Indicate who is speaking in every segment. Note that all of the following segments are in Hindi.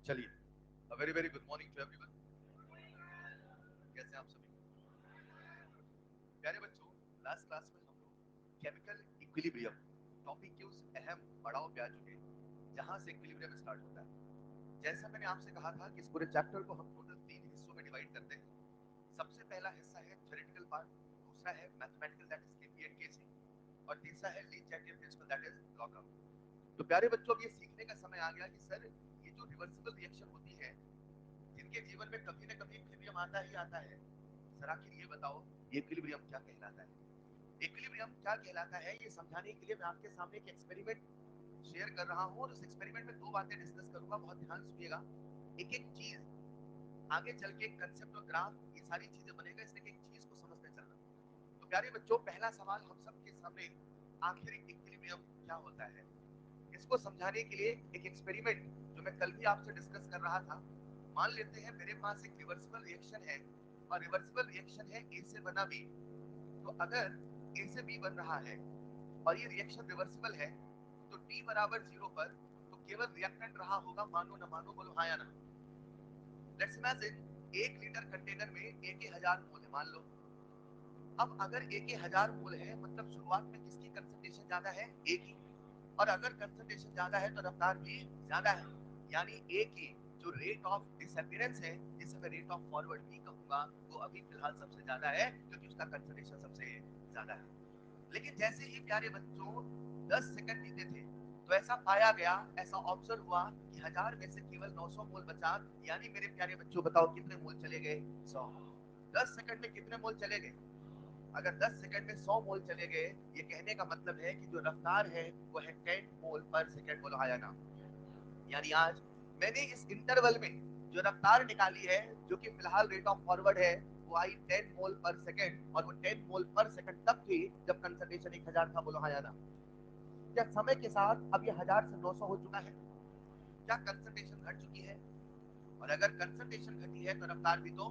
Speaker 1: चलिए, very very good morning to everyone. कैसे हैं आप सभी? प्यारे बच्चों, लास्ट क्लास में हम लोग केमिकल इक्विलिब्रियम टॉपिक के उस अहम पड़ाव पे आ चुके हैं जहां से इक्विलिब्रियम स्टार्ट होता है। जैसा मैंने आपसे कहा था कि इस पूरे चैप्टर को हम टोटल 3 हिस्सों में डिवाइड करते हैं। सबसे पहला हिस्सा है थ्योरेटिकल पार्ट, दूसरा है mathematical that is KP and KC, और तीसरा है Le Chatelier principle that is lockup. तो प्यारे बच्चों, अब ये सीखने का समय आ गया कि सर, ये जो रिवर्सिबल रिएक्शन होती है, जिनके जीवन में कभी न कभी इक्विलिब्रियम आता ही आता है, सर आखिर ये बताओ, ये इक्विलिब्रियम क्या कहलाता है? इक्विलिब्रियम क्या कहलाता है, ये समझाने के लिए मैं आपके सामने एक एक्सपेरिमेंट शेयर कर रहा हूं, और उस एक्सपेरिमेंट में दो बातें डिस्कस करूंगा। बहुत ध्यान सुनिएगा। एक एक चीज आगे चल के कंसेप्ट और ग्राफ, ये सारी चीजें बनेगा, इसलिए एक चीज को समझते चलना। तो प्यारे बच्चों, पहला सवाल हम सबके सामने, आखिर इक्विलिब्रियम क्या होता है? इसको समझाने के लिए एक एक्सपेरिमेंट जो मैं कल भी आपसे डिस्कस कर रहा था। मान लेते हैं मेरे पास एक रिवर्सिबल रिएक्शन है, और रिवर्सिबल रिएक्शन है ए से बना बी। तो अगर ए से बी बन रहा है और ये रिएक्शन रिवर्सिबल है, तो टी बराबर 0 पर तो केवल रिएक्टेंट रहा होगा, मानो ना मानो, बोलो हाँ या ना। लेट्स इमेजिन 1 लीटर कंटेनर में ए के 1000 मोल है, मान लो। अब अगर ए के 1000 मोल है, मतलब शुरुआत में किसकी कंसंट्रेशन ज्यादा है? ए की। और अगर कंसंट्रेशन ज्यादा है तो रफ्तार भी ज्यादा है। यानी ए की जो रेट ऑफ डिसअपीयरेंस है, जिसे मैं रेट ऑफ फॉरवर्ड भी कहूंगा, वो अभी फिलहाल सबसे ज्यादा है, क्योंकि उसका कंसंट्रेशन सबसे ज्यादा है। लेकिन जैसे ही प्यारे बच्चों 10 सेकंड बीते थे, तो ऐसा पाया गया, ऐसा ऑब्जर्व हुआ कि 1000 में से केवल 900 मोल बचा। यानी मेरे प्यारे बच्चों, बताओ कितने मोल चले गए? 100। 10 सेकंड में कितने मोल चले गए? अगर 10 सेकंड में 100 मोल चले गए, ये कहने का मतलब है कि जो रफ्तार है वो है 10 मोल पर सेकंड। बोलो आया ना। यानी आज मैंने इस इंटरवल में जो रफ्तार निकाली है, जो कि फिलहाल रेट ऑफ फॉरवर्ड है, वो आई 10 मोल पर सेकंड। और वो 10 मोल पर सेकंड तब थी जब कंसंट्रेशन 1000 था। बोलो हाँ या ना। क्या समय के साथ अब ये 1000 से 900 हो चुका है? क्या कंसंट्रेशन घट चुकी है? और अगर कंसंट्रेशन घटी है तो रफ्तार भी तो।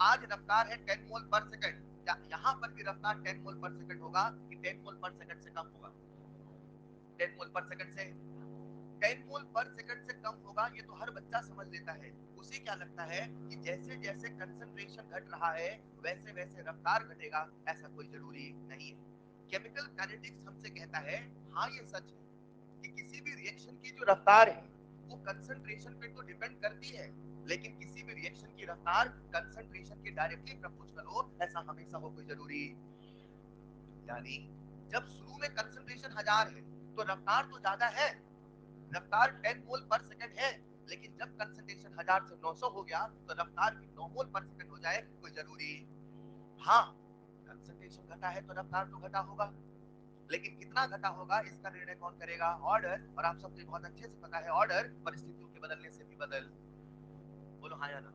Speaker 1: आज रफ्तार है 10 मोल पर सेकंड। क्या यहाँ पर भी रफ्तार 10 मोल पर सेकंड होगा कि 10 मोल पर सेकंड से कम होगा? 10 मोल पर सेकंड से, 10 मोल पर सेकंड से कम होगा, ये तो हर बच्चा समझ लेता है। उसे क्या लगता है कि जैसे जैसे कंसंट्रेशन घट रहा है, वैसे वैसे रफ्तार घटेगा? ऐसा कोई जरूरी नहीं है। केमिकल काइनेटिक्स हमसे कहता है, हाँ ये सच है कि किसी भी रिएक्शन की जो रफ्तार है वो कंसंट्रेशन पे तो डिपेंड करती है, लेकिन किसी भी रिएक्शन की रफ्तार कंसंट्रेशन के डायरेक्टली प्रोपोर्शनल हो, ऐसा हमेशा हो कोई जरूरी। यानी जब शुरू में कंसंट्रेशन 1000 है, तो रफ्तार तो ज्यादा है, रफ्तार 10 मोल पर सेकंड है। लेकिन जब कंसंट्रेशन 1000 से 900 हो गया, तो रफ्तार भी 9 मोल पर सेकंड हो जाए, कोई जरूरी। हाँ, कंसंट्रेशन घटा है तो रफ्तार तो घटा होगा, लेकिन कितना घटा होगा इसका निर्णय कौन करेगा? ऑर्डर। और आप सबको बहुत अच्छे से पता है, ऑर्डर परिस्थितियों के बदलने से भी बदल। बोलो हाँ या ना।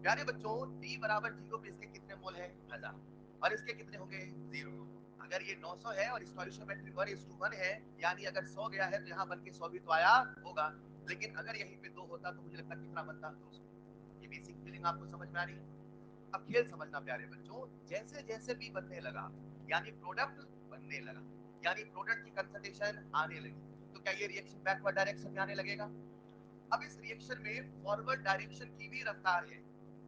Speaker 1: प्यारे बच्चों, टी बराबर 0 पे इसके कितने मोल है? 1000। और इसके कितने हो गए? 0। अगर ये 900 है और स्टोइचियोमेट्रिक 1:1 है, यानी अगर 100 गया है तो यहाँ बन के 100 भी तो आया होगा। लेकिन अगर यहीं पे 2 होता तो मुझे लगता कितना बनता? 200। ये बेसिक फीलिंग आपको समझ में आ रही है? अब खेल समझना प्यारे बच्चों, जैसे जैसे भी बनने लगा, यानी प्रोडक्ट बनने लगा, यानी प्रोडक्ट की कंसंट्रेशन आने लगी, तो क्या ये रिएक्शन बैकवर्ड डायरेक्शन में आने लगेगा? अब इस रिएक्शन में फॉरवर्ड डायरेक्शन की भी रफ्तार है,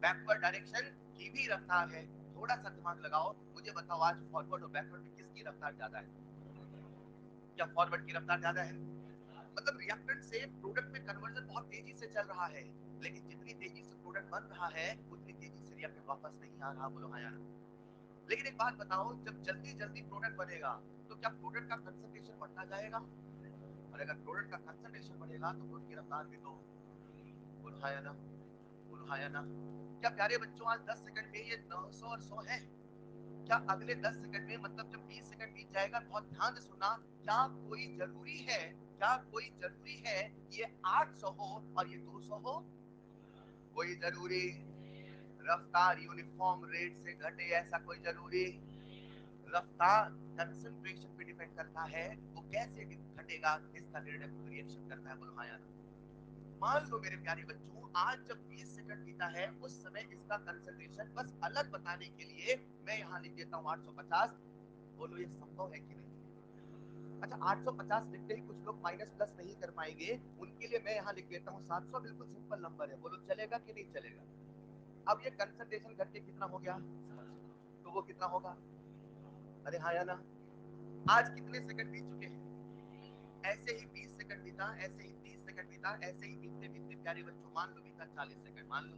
Speaker 1: बैकवर्ड डायरेक्शन की भी रफ्तार है। थोड़ा सा दिमाग लगाओ, मुझे बताओ आज फॉरवर्ड और बैकवर्ड में किसकी रफ्तार ज्यादा है? क्या फॉरवर्ड की रफ्तार ज्यादा है? मतलब रिएक्टेंट से प्रोडक्ट में कन्वर्जन बहुत तेजी से चल रहा है, लेकिन जितनी तेजी से प्रोडक्ट बन रहा है, उतनी तेजी से रिएक्टेंट वापस नहीं आ रहा। बोलो हाँ यार। लेकिन एक बात बताओ, जब जल्दी जल्दी प्रोडक्ट बनेगा, तो क्या प्रोडक्ट का कंसंट्रेशन बढ़ता जाएगा? और अगर प्रोडक्ट का कंसंट्रेशन बढ़ेगा तो प्रोडक्ट की रफ्तार भी तो। बुलहाया ना, बुलहाया ना। क्या प्यारे बच्चों, आज 10 सेकंड में ये 900 और 100 है? क्या अगले 10 सेकंड में, मतलब जब 20 सेकंड बीत जाएगा, बहुत ध्यान से सुनना, क्या कोई जरूरी है, क्या कोई जरूरी है ये 800 हो और ये 200 हो? कोई जरूरी? रफ्तार यूनिफॉर्म रेट से घटे, ऐसा कोई जरूरी? रफ्तार कंसंट्रेशन पे डिपेंड करता है, वो कैसे घटेगा इसका निर्णय रिएक्शन करता है। बोलो हाँ यार। मान लो मेरे प्यारे बच्चों, आज जब 20 सेकंड बीता है, उस समय इसका कंसंट्रेशन, बस अलग बताने के लिए मैं यहाँ लिख देता हूँ 850। बोलो ये संभव है कि नहीं? अच्छा 850 लिखते ही कुछ लोग माइनस प्लस नहीं कर पाएंगे, उनके लिए मैं यहाँ लिख देता हूँ 700 बिल्कुल सिंपल नंबर है, बोलो चलेगा कि नहीं चलेगा? अब ये कंसंट्रेशन घट के कितना हो गया, तो वो कितना होगा? अरे हाँ या ना? आज कितने सेकंड बीत चुके हैं? ऐसे ही 20 सेकंड बीता, ऐसे ही 30 सेकंड बीता, ऐसे ही बीतते बीतते प्यारे बच्चों मान लो बीता 40 सेकंड, मान लो।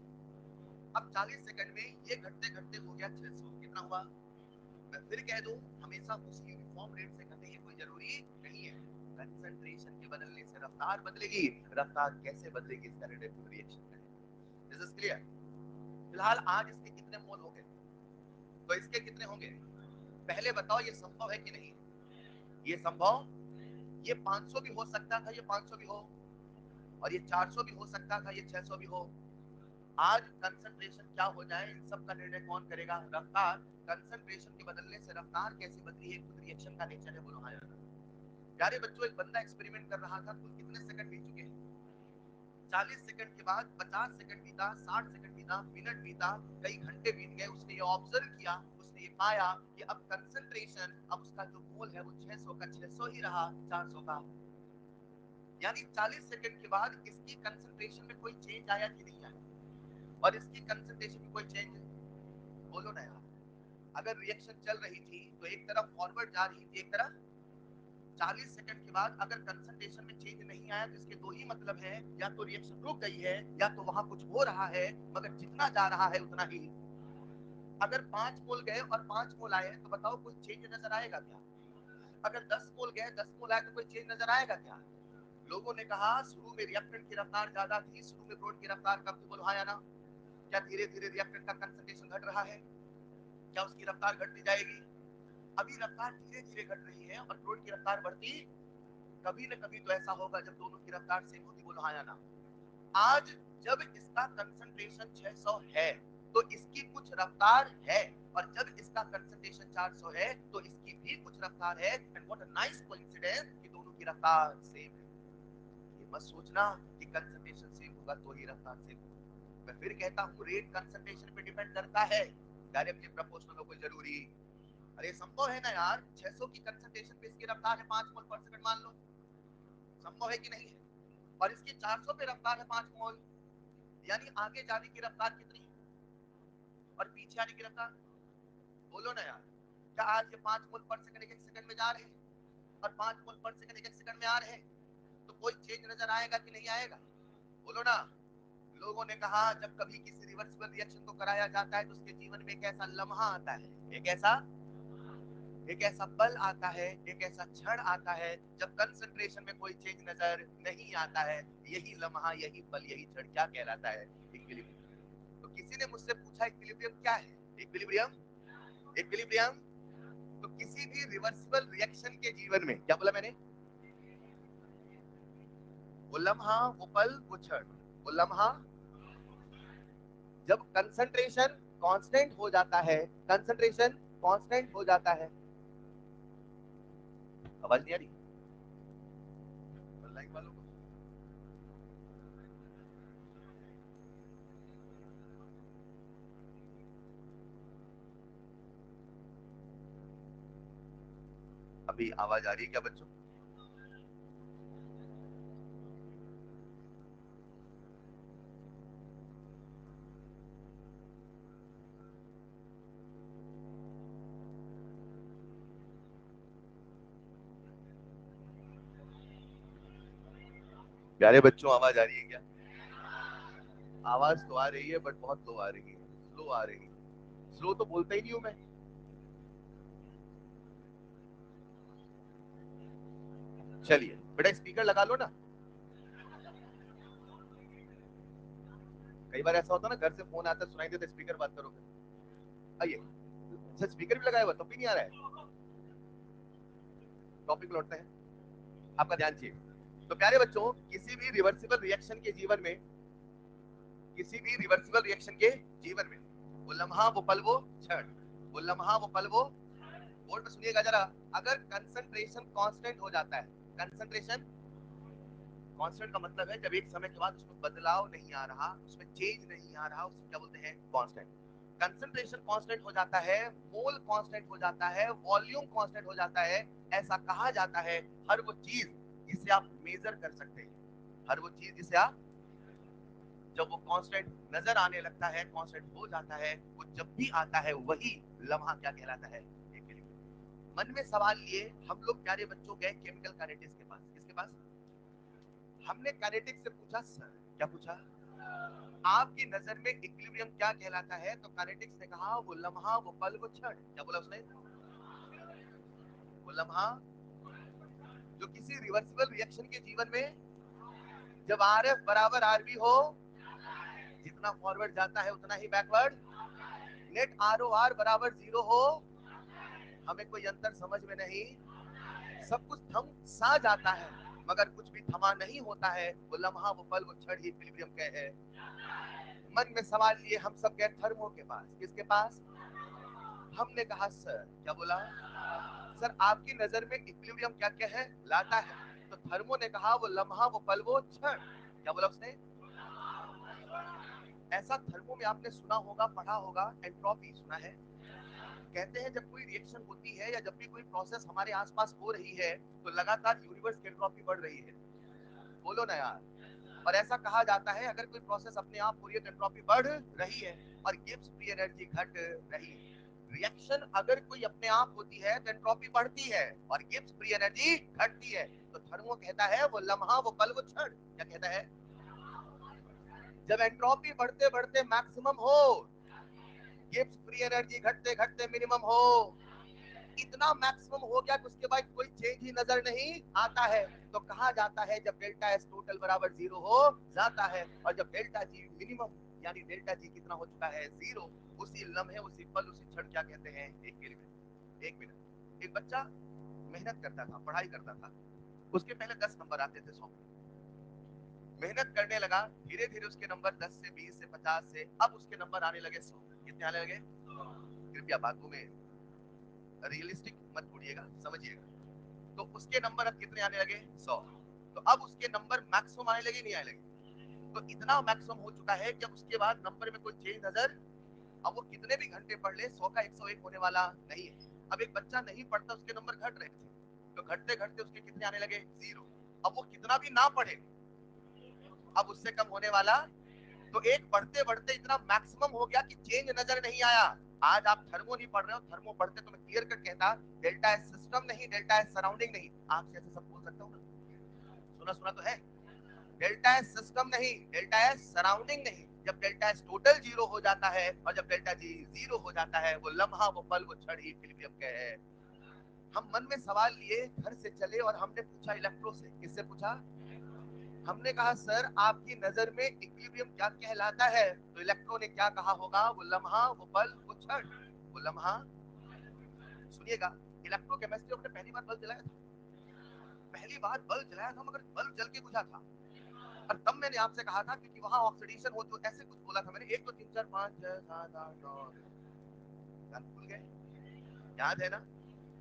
Speaker 1: अब 40 सेकंड में ये घटते घटते हो गया 600, कितना हुआ? मैं फिर कह दूं, हमेशा उसी यूनिफॉर्म रेट से घटे ये कोई जरूरी नहीं है। कंसंट्रेशन के बदलने से रफ्तार बदलेगी, रफ्तार कैसे बदलेगी इसका रिलेटिव रिएक्शन है। This is clear? फिलहाल आज इसके कितने मोल हो गए, तो इसके कितने होंगे पहले बताओ, ये संभव है कि नहीं? ये संभव, ये 500 भी हो सकता था, ये 500 भी हो, और ये 400 भी हो सकता था, ये 600 भी हो। आज कंसंट्रेशन क्या हो जाए इन सब का निर्णय कौन करेगा? रफ्तार। कंसंट्रेशन के बदलने से रफ्तार कैसे बदली है, खुद रिएक्शन का नेचर है, बोलो हाँ यार। प्यारे बच्चों एक बंदा एक्सपेरिमेंट कर रहा था, कुल कितने सेकंड बीत चुके हैं? 40 सेकंड के बाद 50 सेकंड बीता, 60 सेकंड बीता, मिनट बीता, कई घंटे बीत गए, उसने ये ऑब्जर्व किया, उसने ये पाया कि अब कंसंट्रेशन, अब उसका जो गोल है वो 600 का 600 ही रहा, 400 का। यानी 40 सेकंड के बाद इसकी कंसंट्रेशन में कोई चेंज आया कि नहीं आया? और इसकी कंसंट्रेशन में कोई चेंज, बोलो ना यार। अगर रिएक्शन चल रही थी तो एक तरफ फॉरवर्ड जा रही थी, एक तरफ 40 सेकंड के बाद अगर कंसंट्रेशन में चेंज नहीं आया तो इसके दो ही मतलब है, या तो रिएक्शन रुक गई है, या तो वहां कुछ हो रहा है, मगर जितना जा रहा है उतना ही। अगर 5 मोल गए और 5 मोल आए तो बताओ कोई चेंज नजर आएगा क्या? अगर 10 मोल गए 10 मोल आए तो कोई चेंज नजर आएगा क्या? लोगों ने कहा शुरू में रिएक्टेंट की रफ्तार ज्यादा थी, शुरू में प्रोडक्ट की रफ्तार कम थी, बोलो हाँ या ना? क्या धीरे धीरे रिएक्टेंट का कंसंट्रेशन घट रहा है? क्या उसकी रफ्तार घटती जाएगी? अभी रफ्तार धीरे धीरे घट रही है और प्रोडक्ट की रफ्तार बढ़ती, कभी न कभी तो ऐसा होगा जब दोनों की रफ्तार सेम होगी, बोलो हाँ या ना? आज जब इसका कंसंट्रेशन 600 है तो इसकी कुछ रफ्तार है, और जब इसका कंसंट्रेशन 400 है तो इसकी भी कुछ रफ्तार है। And what a nice coincidence कि दोनों की रफ्तार सेम है। ये मत सोचना कि कंसंट्रेशन सेम होगा तो ही रफ्तार सेम होगा। मैं फिर कहता हूँ रेट कंसंट्रेशन पे डिपेंड करता है, डायरेक्टली प्रोपोर्शनल हो कोई जरूरी। अरे संभव है ना यार, 600 की कंसंट्रेशन पे इसकी रफ्तार है 5 मोल पर सेकंड, मान लो, संभव है कि नहीं है? और इसकी 400 पे रफ्तार है 5 मोल, यानी आगे जाने की रफ्तार कितनी और पीछे आने की रफ्तार, बोलो ना यार। क्या आज ये 5 मोल पर सेकंड एक एक सेकंड में जा रहे हैं और 5 मोल पर सेकंड एक एक सेकंड में आ रहे हैं, तो कोई चेंज नजर आएगा कि नहीं आएगा? बोलो ना। लोगों ने कहा जब कभी किसी रिवर्सिबल रिएक्शन को कराया जाता है तो उसके जीवन में एक ऐसा लम्हा आता है, एक ऐसा पल आता है, एक ऐसा क्षण आता है जब कंसंट्रेशन में कोई चेंज नजर नहीं आता है। यही लम्हा, यही पल, यही क्षण क्या कहलाता है? इक्विलिब्रियम। तो किसी ने मुझसे पूछा इक्विलिब्रियम क्या है? इक्विलिब्रियम, इक्विलिब्रियम तो किसी भी रिवर्सिबल रिएक्शन के जीवन में, क्या बोला मैंने? वो लम्हा, वो पल, वो क्षण, वो लम्हा जब कंसंट्रेशन कांस्टेंट हो जाता है, कंसंट्रेशन कांस्टेंट हो जाता है। आवाज नहीं आ रही लाइक वालों को? अभी आवाज आ रही है क्या बच्चों? प्यारे बच्चों आवाज आ रही है क्या? आवाज तो आ रही है बट बहुत लो आ रही है, स्लो आ रही है। स्लो तो बोलता ही नहीं हूं मैं। चलिए बेटा स्पीकर लगा लो ना। कई बार ऐसा होता है ना, घर से फोन आता है सुनाई देता, स्पीकर बात करोगे। आइए, अच्छा स्पीकर भी लगाया हुआ तब भी नहीं आ रहा है। टॉपिक लौटते हैं, आपका ध्यान चाहिए। तो प्यारे बच्चों किसी भी रिवर्सिबल रिएक्शन के जीवन में, किसी भी रिवर्सिबल रिएक्शन के जीवन में वो लम्हा, वो पल, वो क्षण, वो लम्हा, वो पल, वो बोर्ड में सुनिएगा जरा। अगर कंसंट्रेशन कांस्टेंट हो जाता है, कंसंट्रेशन कांस्टेंट का मतलब है जब एक समय के बाद उसमें बदलाव नहीं आ रहा, उसमें चेंज नहीं आ रहा, उसको क्या बोलते हैं? कांस्टेंट। कंसंट्रेशन कांस्टेंट हो जाता है, मोल कांस्टेंट हो जाता है, वॉल्यूम कांस्टेंट हो जाता है, ऐसा कहा जाता है हर वो चीज जिसे आप मेजर कर सकते हैं, हर वो चीज जिसे आप, जब वो कांस्टेंट नजर आने लगता है, कांस्टेंट हो जाता है, वो जब भी आता है वही लम्हा क्या कहलाता है, इक्विलिब्रियम। मन में सवाल लिए हम लोग प्यारे बच्चों गए केमिकल काइनेटिक्स के पास। किसके पास? हमने काइनेटिक्स से पूछा सर, क्या पूछा, आपकी नजर में इक्विलिब्रियम क्या कहलाता है? तो काइनेटिक्स ने कहा वो लम्हा, वो पल, वो क्षण। क्या बोला उसने? वो लम्हा जो किसी रिवर्सिबल रिएक्शन के जीवन में जब आर एफ बराबर आर बी हो, जितना फॉरवर्ड जाता है उतना ही backward, net R O R बराबर जीरो हो, हमें कोई अंतर समझ में नहीं, सब कुछ थम सा जाता है मगर कुछ भी थमा नहीं होता है, वो लम्हा, वो पल, वो क्षण ही इक्विलिब्रियम क्या है। मन में सवाल लिए हम सब गए थर्मो के पास। किसके पास? हमने कहा सर, क्या बोला सर, आपकी नजर में इक्विलिब्रियम क्या क्या है लाता है? तो थर्मो ने कहा वो लम्हा, वो पल, वो क्षण। क्या बोला उसने? ऐसा थर्मो में आपने सुना होगा, पढ़ा होगा, एंट्रोपी सुना है? कहते हैं जब कोई रिएक्शन होती है या जब भी कोई प्रोसेस हमारे आसपास हो रही है तो लगातार यूनिवर्स की एंट्रोपी बढ़ रही है। बोलो ना यार। और ऐसा कहा जाता है अगर कोई प्रोसेस अपने आप हो रही है तो एंट्रोपी बढ़ रही है और गिब्स फ्री एनर्जी घट रही है। रिएक्शन अगर कोई अपने आप होती है तो एंट्रोपी बढ़ती है और गिब्स फ्री एनर्जी घटती है। तो थर्मो कहता है वो लम्हा, वो पल, वो क्षण। क्या कहता है? जब एंट्रोपी बढ़ते बढ़ते मैक्सिमम हो, गिब्स फ्री एनर्जी घटते घटते मिनिमम हो, इतना मैक्सिमम हो गया कि उसके बाद कोई चेंज ही नजर नहीं आता है, तो कहा जाता है जब डेल्टा एस टोटल बराबर जीरो हो जाता है और जब डेल्टा जी मिनिमम यानी डेल्टा जी कितना हो चुका है जीरो, उसी लम्हे, उसी पल, उसी क्षण क्या कहते हैं, एक मिनट। एक मिनट। एक बच्चा मेहनत करता था, पढ़ाई करता था, उसके पहले 10 नंबर आते थे 100। मेहनत करने लगा, धीरे धीरे उसके नंबर 10 से 20 से 50 से अब उसके नंबर आने लगे 100। कितने आने लगे? कृपया बातों में रियलिस्टिक मत छोड़िएगा, समझिएगा। तो उसके नंबर अब कितने आने लगे? 100। तो अब उसके नंबर मैक्सिमम आने लगे, नहीं आने लगे? तो इतना मैक्सिमम हो चुका है कि अब उसके बाद नंबर में कोई चेंज नजर, अब वो कितने भी घंटे पढ़ ले 100 का 101 होने वाला नहीं है। अब एक बच्चा नहीं पढ़ता, उसके नंबर घट रहे थे, तो घटते घटते उसके कितने आने लगे? जीरो। अब वो कितना भी ना पढ़े अब उससे कम होने वाला। तो एक बढ़ते बढ़ते इतना मैक्सिमम हो गया कि चेंज नजर नहीं आया। आज आप थर्मो नहीं पढ़ रहे हो, थर्मो पढ़ते तो मैं क्लियर कट कहता डेल्टा एस सिस्टम नहीं, डेल्टा एस सराउंडिंग नहीं। आपसे ऐसे सब बोल सकता हूँ ना? सुना सुना तो है। डेल्टा एस सिस्टम नहीं, डेल्टा एस सराउंडिंग नहीं। जब डेल्टा एस टोटल जीरो हो जाता है और जब डेल्टा जी जीरो हो जाता है, वो लम्हा, वो पल, वो क्षण ही इक्विलिब्रियम क्या है। हम मन में सवाल लिए, घर से चले और हमने पूछा इलेक्ट्रो से। किससे पूछा? हमने कहा सर आपकी नजर में इक्विलिब्रियम क्या कहलाता है? तो इलेक्ट्रो ने क्या कहा होगा? वो लम्हा, वो पल, वो क्षण। वो लम्हा, सुनिएगा, इलेक्ट्रोकेमिस्ट्री में पहली बार बल्ब जलाया था, पहली बार बल्ब जलाया था मगर बल्ब जल के बुझा था। और तब मैंने आपसे कहा था क्योंकि वहां ऑक्सीडेशन हो, तो ऐसे कुछ बोला था मैंने, 1 2 3 4 5 6 7 8 9, भूल गए? याद है ना?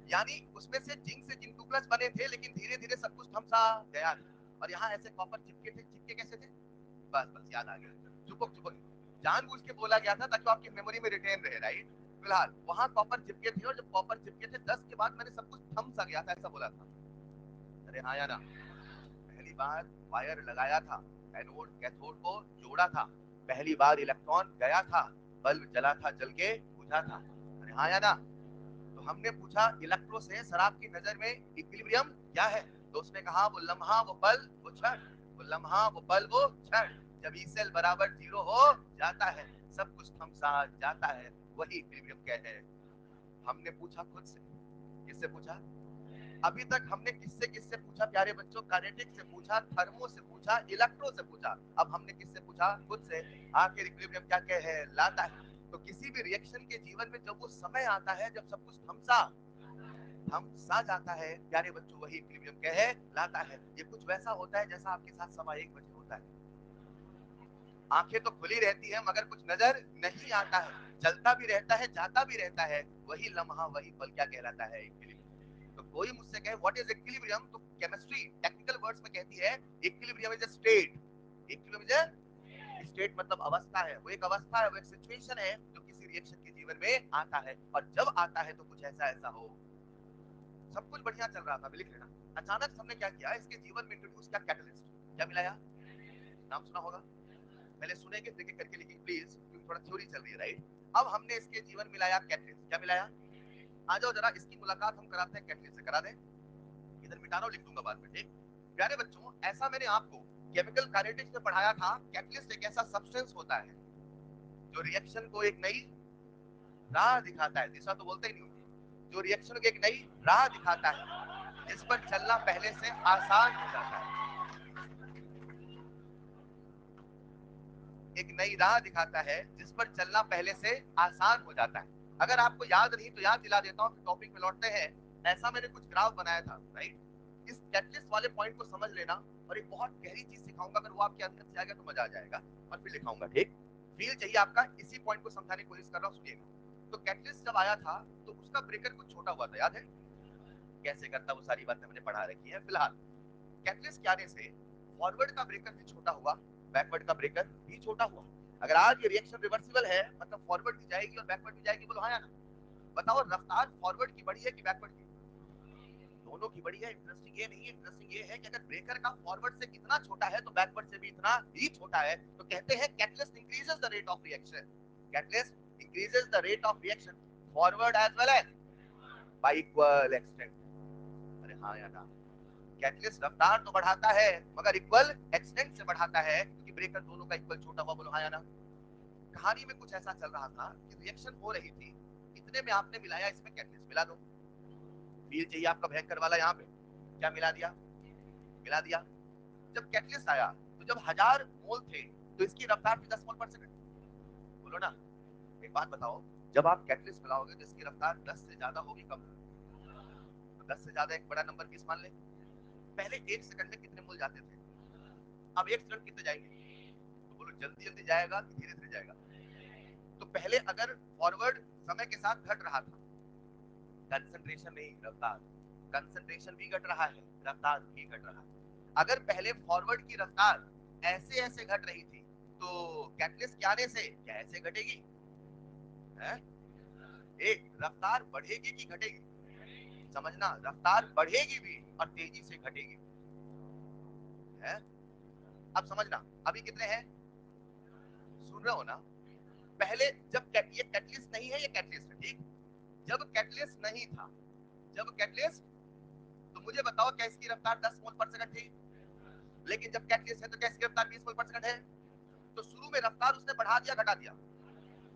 Speaker 1: यानी उसमें से जिंक से जिंक 2 प्लस बने थे लेकिन धीरे धीरे सब कुछ थमसा गया था। और यहाँ ऐसे कॉपर चिपके थे, चिपके कैसे थे? बस बस याद आ गया, चुपक चुपक, जानबूझ के बोला गया था ताकि आपकी मेमोरी में रिटेन रहे, राइट? फिलहाल वहां कॉपर चिपके थे और जब कॉपर चिपके थे 10 के बाद मैंने सब कुछ थम सा गया था, ऐसा बोला था। अरे हाँ या ना? पहली बार वायर लगाया था, एनोड कैथोड को जोड़ा था, पहली बार इलेक्ट्रॉन गया था, बल्ब जला था, जल के बुझा था। अरे हाँ या ना? तो हमने पूछा इलेक्ट्रो से सर आपकी नजर में इक्विलिब्रियम क्या है? तो उसने कहा वो लम्हा, वो पल, वो क्षण। वो लम्हा, वो पल, वो क्षण। जब ई सेल बराबर जीरो हो जाता है, सब कुछ थमसा जाता है, वही इक्विलिब्रियम क्या है। हमने पूछा खुद से। किससे पूछा? अभी तक हमने किससे किससे पूछा प्यारे बच्चों? काइनेटिक्स से पूछा, थर्मो से पूछा, इलेक्ट्रो से पूछा। अब हमने किससे पूछा? खुद से। आखिर इक्विलिब्रियम क्या क्या है लाता है? तो किसी भी रिएक्शन के जीवन में जब वो समय आता है जब सब कुछ थमसा जाता है प्यारे बच्चों, वही इक्विलिब्रियम क्या है लाता है। ये कुछ वैसा होता है जैसा आपके साथ 1:15 होता है, आंखें तो खुली रहती है मगर कुछ नजर नहीं आता है, चलता भी रहता है, जाता भी रहता है, वही लम्हा, वही पल क्या कहलाता है? इक्विलिब्रियम। तो कोई मुझसे कहे व्हाट इज इक्विलिब्रियम, तो केमिस्ट्री टेक्निकल वर्ड्स में कहती है equilibrium is a state. Equilibrium is a state मतलब अवस्था है, वो एक अवस्था है, वो एक सिचुएशन है जो किसी रिएक्शन के जीवन में आता है, और जब आता है तो कुछ ऐसा ऐसा हो। सब कुछ बढ़िया चल रहा था, लिख लेना। अचानक हमने क्या किया, इसके जीवन में इंट्रोड्यूस किया कैटलिस्ट। क्या मिलाया? नाम सुना होगा, पहले सुनेंगे फिर करके लिखिए प्लीज, क्योंकि थोड़ा थ्योरी चल रही है, राइट। अब हमने इसके जीवन मिलाया कैटलिस्ट। क्या मिलाया? आ जाओ जरा, इसकी मुलाकात हम कराते हैं कैटलिस्ट से, करा दें। इधर मिटा रहा हूं, लिख दूंगा बाद में, ठीक। प्यारे बच्चों, ऐसा मैंने आपको केमिकल काइनेटिक्स में पढ़ाया था। कैटलिस्ट एक ऐसा सब्सटेंस होता है जो रिएक्शन को एक नई राह दिखाता है, दिशा तो बोलते ही नहीं होती, जो रिएक्शन को एक नई राह दिखाता है, जिस पर चलना पहले से आसान हो जाता है। एक नई राह दिखाता है जिस पर चलना पहले से आसान हो जाता है। अगर आपको याद नहीं तो याद दिला देता हूँ, टॉपिक में लौटते हैं। ऐसा मैंने कुछ ग्राफ बनाया था, राइट। इस कैटलिस्ट वाले पॉइंट को समझ लेना, और एक बहुत गहरी चीज सिखाऊंगा, अगर वो आपके अंदर से आ गया तो मजा आ जाएगा, और फिर लिखाऊंगा, ठीक। फील चाहिए आपका, इसी पॉइंट को समझाने की कोशिश कर रहा हूँ, सुनिएगा। तो कैटलिस्ट जब आया था तो उसका ब्रेकर कुछ छोटा हुआ था, याद है? कैसे करता, वो सारी बातें मैंने पढ़ा रखी है। फिलहाल कैटलिस्ट के आने से फॉरवर्ड का ब्रेकर भी छोटा हुआ, बैकवर्ड का ब्रेकर भी छोटा हुआ। अगर आज ये रिएक्शन रिवर्सिबल है, मतलब फॉरवर्ड भी जाएगी और बैकवर्ड भी जाएगी, बोलो हाँ या ना? बताओ, रफ्तार फॉरवर्ड की बड़ी है कि बैकवर्ड की? दोनों की बड़ी है। इंटरेस्टिंग ये नहीं है, इंटरेस्टिंग ये है कि अगर ब्रेकर का फॉरवर्ड से कितना छोटा है तो बैकवर्ड से भी इतना ही छोटा है। तो कहते हैं catalyst increases the rate of reaction, catalyst increases the rate of reaction forward as well as by equal extent. अरे हाँ या ना? कैटलिस्ट रफ्तार तो बढ़ाता है मगर इक्वल एक्सटेंट से बढ़ाता है, क्योंकि ब्रेकर दोनों का इक्वल छोटा हुआ, बोलो हाँ या ना? कहानी में कुछ ऐसा चल रहा था कि रिएक्शन हो रही थी, इतने में आपने मिलाया इसमें कैटलिस्ट, मिला दो। फील चाहिए आपका भयंकर वाला, यहाँ पे क्या मिला दिया? मिला दिया। जब कैटलिस्ट आया तो जब 1000 मोल थे तो इसकी रफ्तार थी 10 मोल पर सेकंड, बोलो ना। एक बात बताओ, जब आप कैटलिस्ट मिलाओगे तो इसकी रफ्तार 10 से ज्यादा होगी, कम? तो 10 से ज्यादा एक बड़ा नंबर किस मान ले? पहले 1 सेकंड में कितने मोल जाते थे, अब 1 सेकंड कितने जाएंगे? तो बोलो जल्दी जल्दी जाएगा कि धीरे धीरे जाएगा? तो पहले अगर फॉरवर्ड समय के साथ घट रहा था, कंसंट्रेशन नहीं रफ्तार, कंसंट्रेशन भी घट रहा है, रफ्तार भी घट रहा है। अगर पहले फॉरवर्ड की रफ्तार ऐसे ऐसे घट रही थी, तो कैटलिस्ट के आने से क्या ऐसे घटेगी? है? एक रफ्तार बढ़ेगी कि घटेगी? समझना, रफ्तार बढ़ेगी भी और तेजी से घटेगी, है? अब समझना, अभी कितने हैं, सुन रहे हो ना? पहले जब ये कैटलिस्ट नहीं है, ये कैटलिस्ट है, ठीक। जब कैटलिस्ट नहीं था, जब कैटलिस्ट, तो मुझे बताओ क्या इसकी रफ्तार 10 मोल पर सेकंड थी? लेकिन जब कैटलिस्ट है तो क्या इसकी रफ्तार 20 मोल पर सेकंड है? तो शुरू में रफ्तार उसने बढ़ा दिया घटा दिया?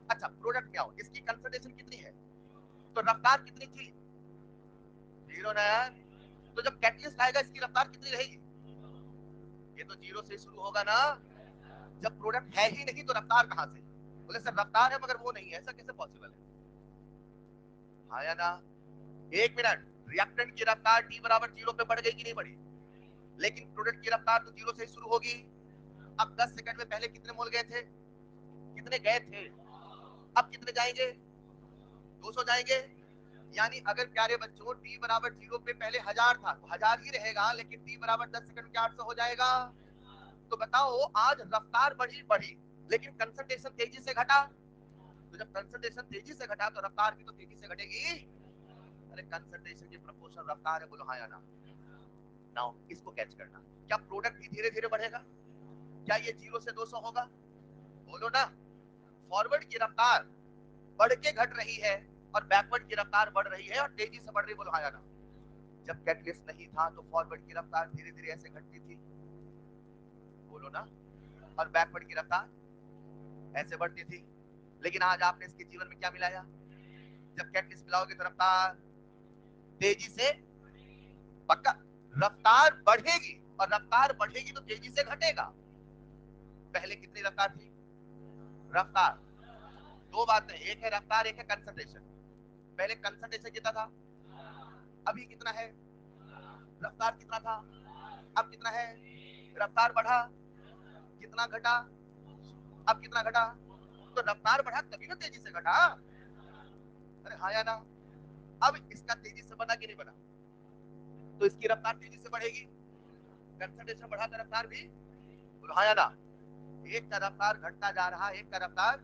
Speaker 1: अच्छा, प्रोडक्ट क्या हो, इसकी कंसंट्रेशन कितनी है तो रफ्तार कितनी थी? जीरो ना यार। तो जब कैटलिस्ट आएगा इसकी रफ्तार कितनी रहेगी? ये तो जीरो से शुरू होगा ना। जब प्रोडक्ट है ही नहीं तो रफ्तार कहां से? बोले सर रफ्तार है मगर वो नहीं है, ऐसा कैसे पॉसिबल है? हाँ या ना? 1 मिनट, रिएक्टेंट की रफ्तार टी बराबर जीरो पे बढ़ गई कि नहीं बढ़ी? लेकिन प्रोडक्ट की रफ्तार तो जीरो से ही शुरू होगी। अब 10 सेकंड में पहले कितने मोल गए थे? कितने गए थे? अब कितने जाएंगे? 200 जाएंगे। यानी अगर प्यारे बच्चों टी बराबर जीरो पे पहले 1000 था तो 1000 ही रहेगा, लेकिन टी बराबर 10 सेकंड के 800 हो जाएगा। तो बताओ, आज रफ्तार बढ़ी बढ़ी लेकिन कंसंट्रेशन तेजी से घटा, तो जब कंसंट्रेशन तेजी से घटा तो रफ्तार भी तो तेजी से घटेगी। अरे कंसंट्रेशन की प्रोपोर्शन रफ्तार है, बोलो हाँ या ना? नाउ इसको कैच करना, क्या प्रोडक्ट भी धीरे धीरे बढ़ेगा? क्या ये 0 से 200 होगा? बोलो ना। फॉरवर्ड की रफ्तार बढ़ के घट रही है और बैकवर्ड की रफ्तार बढ़ रही है और तेजी से बढ़ रही, बोलो हाँ या ना? जब कैटलिस्ट नहीं था तो फॉरवर्ड की रफ्तार धीरे धीरे ऐसे घटती थी, बोलो ना, और बैकवर्ड की रफ्तार ऐसे बढ़ती थी। लेकिन आज आपने इसके जीवन में क्या मिलाया? जब कैटलिस्ट मिलाओगे तो रफ्तार तेजी से, पक्का, रफ्तार बढ़ेगी, और रफ्तार बढ़ेगी तो तेजी से घटेगा। पहले कितनी रफ्तार थी? रफ्तार, दो बातें, एक है रफ्तार, एक है कंसंट्रेशन। पहले कंसंट्रेशन कितना था, अभी कितना है? रफ्तार कितना था, अब कितना है? रफ्तार बढ़ा, कितना घटा, अब कितना घटा? तो रफ्तार बढ़ा तभी ना तेजी से घटा। अरे हाँ या ना? अब इसका तेजी से बना कि नहीं बना? तो इसकी रफ्तार तेजी से बढ़ेगी, कंसंट्रेशन बढ़ा तो रफ्तार भी, हाँ या ना? एक का रफ्तार घटता जा रहा, एक का रफ्तार,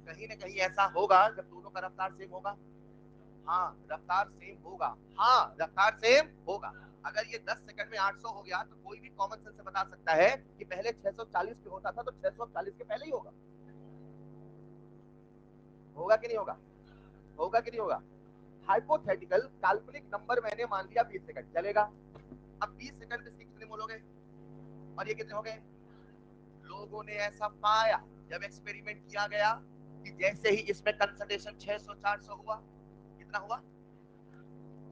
Speaker 1: कहीं ना कहीं ऐसा होगा जब दोनों का रफ्तार सेम होगा। हाँ रफ्तार सेम होगा, हाँ रफ्तार सेम होगा। अगर ये 10 सेकंड में 800 हो गया तो कोई भी कॉमन सेंस से बता सकता है कि पहले 640 पे होता था तो 640 के पहले ही होगा। होगा कि नहीं होगा? होगा कि नहीं होगा? हाइपोथेटिकल काल्पनिक नंबर मैंने मान लिया 20 सेकंड चलेगा। अब 20 सेकंड में इसके कितने मोल हो गए और ये कितने हो गए? लोगों ने ऐसा पाया जब एक्सपेरिमेंट किया गया कि जैसे ही इसमें कंसंट्रेशन 600 400 हुआ, कितना हुआ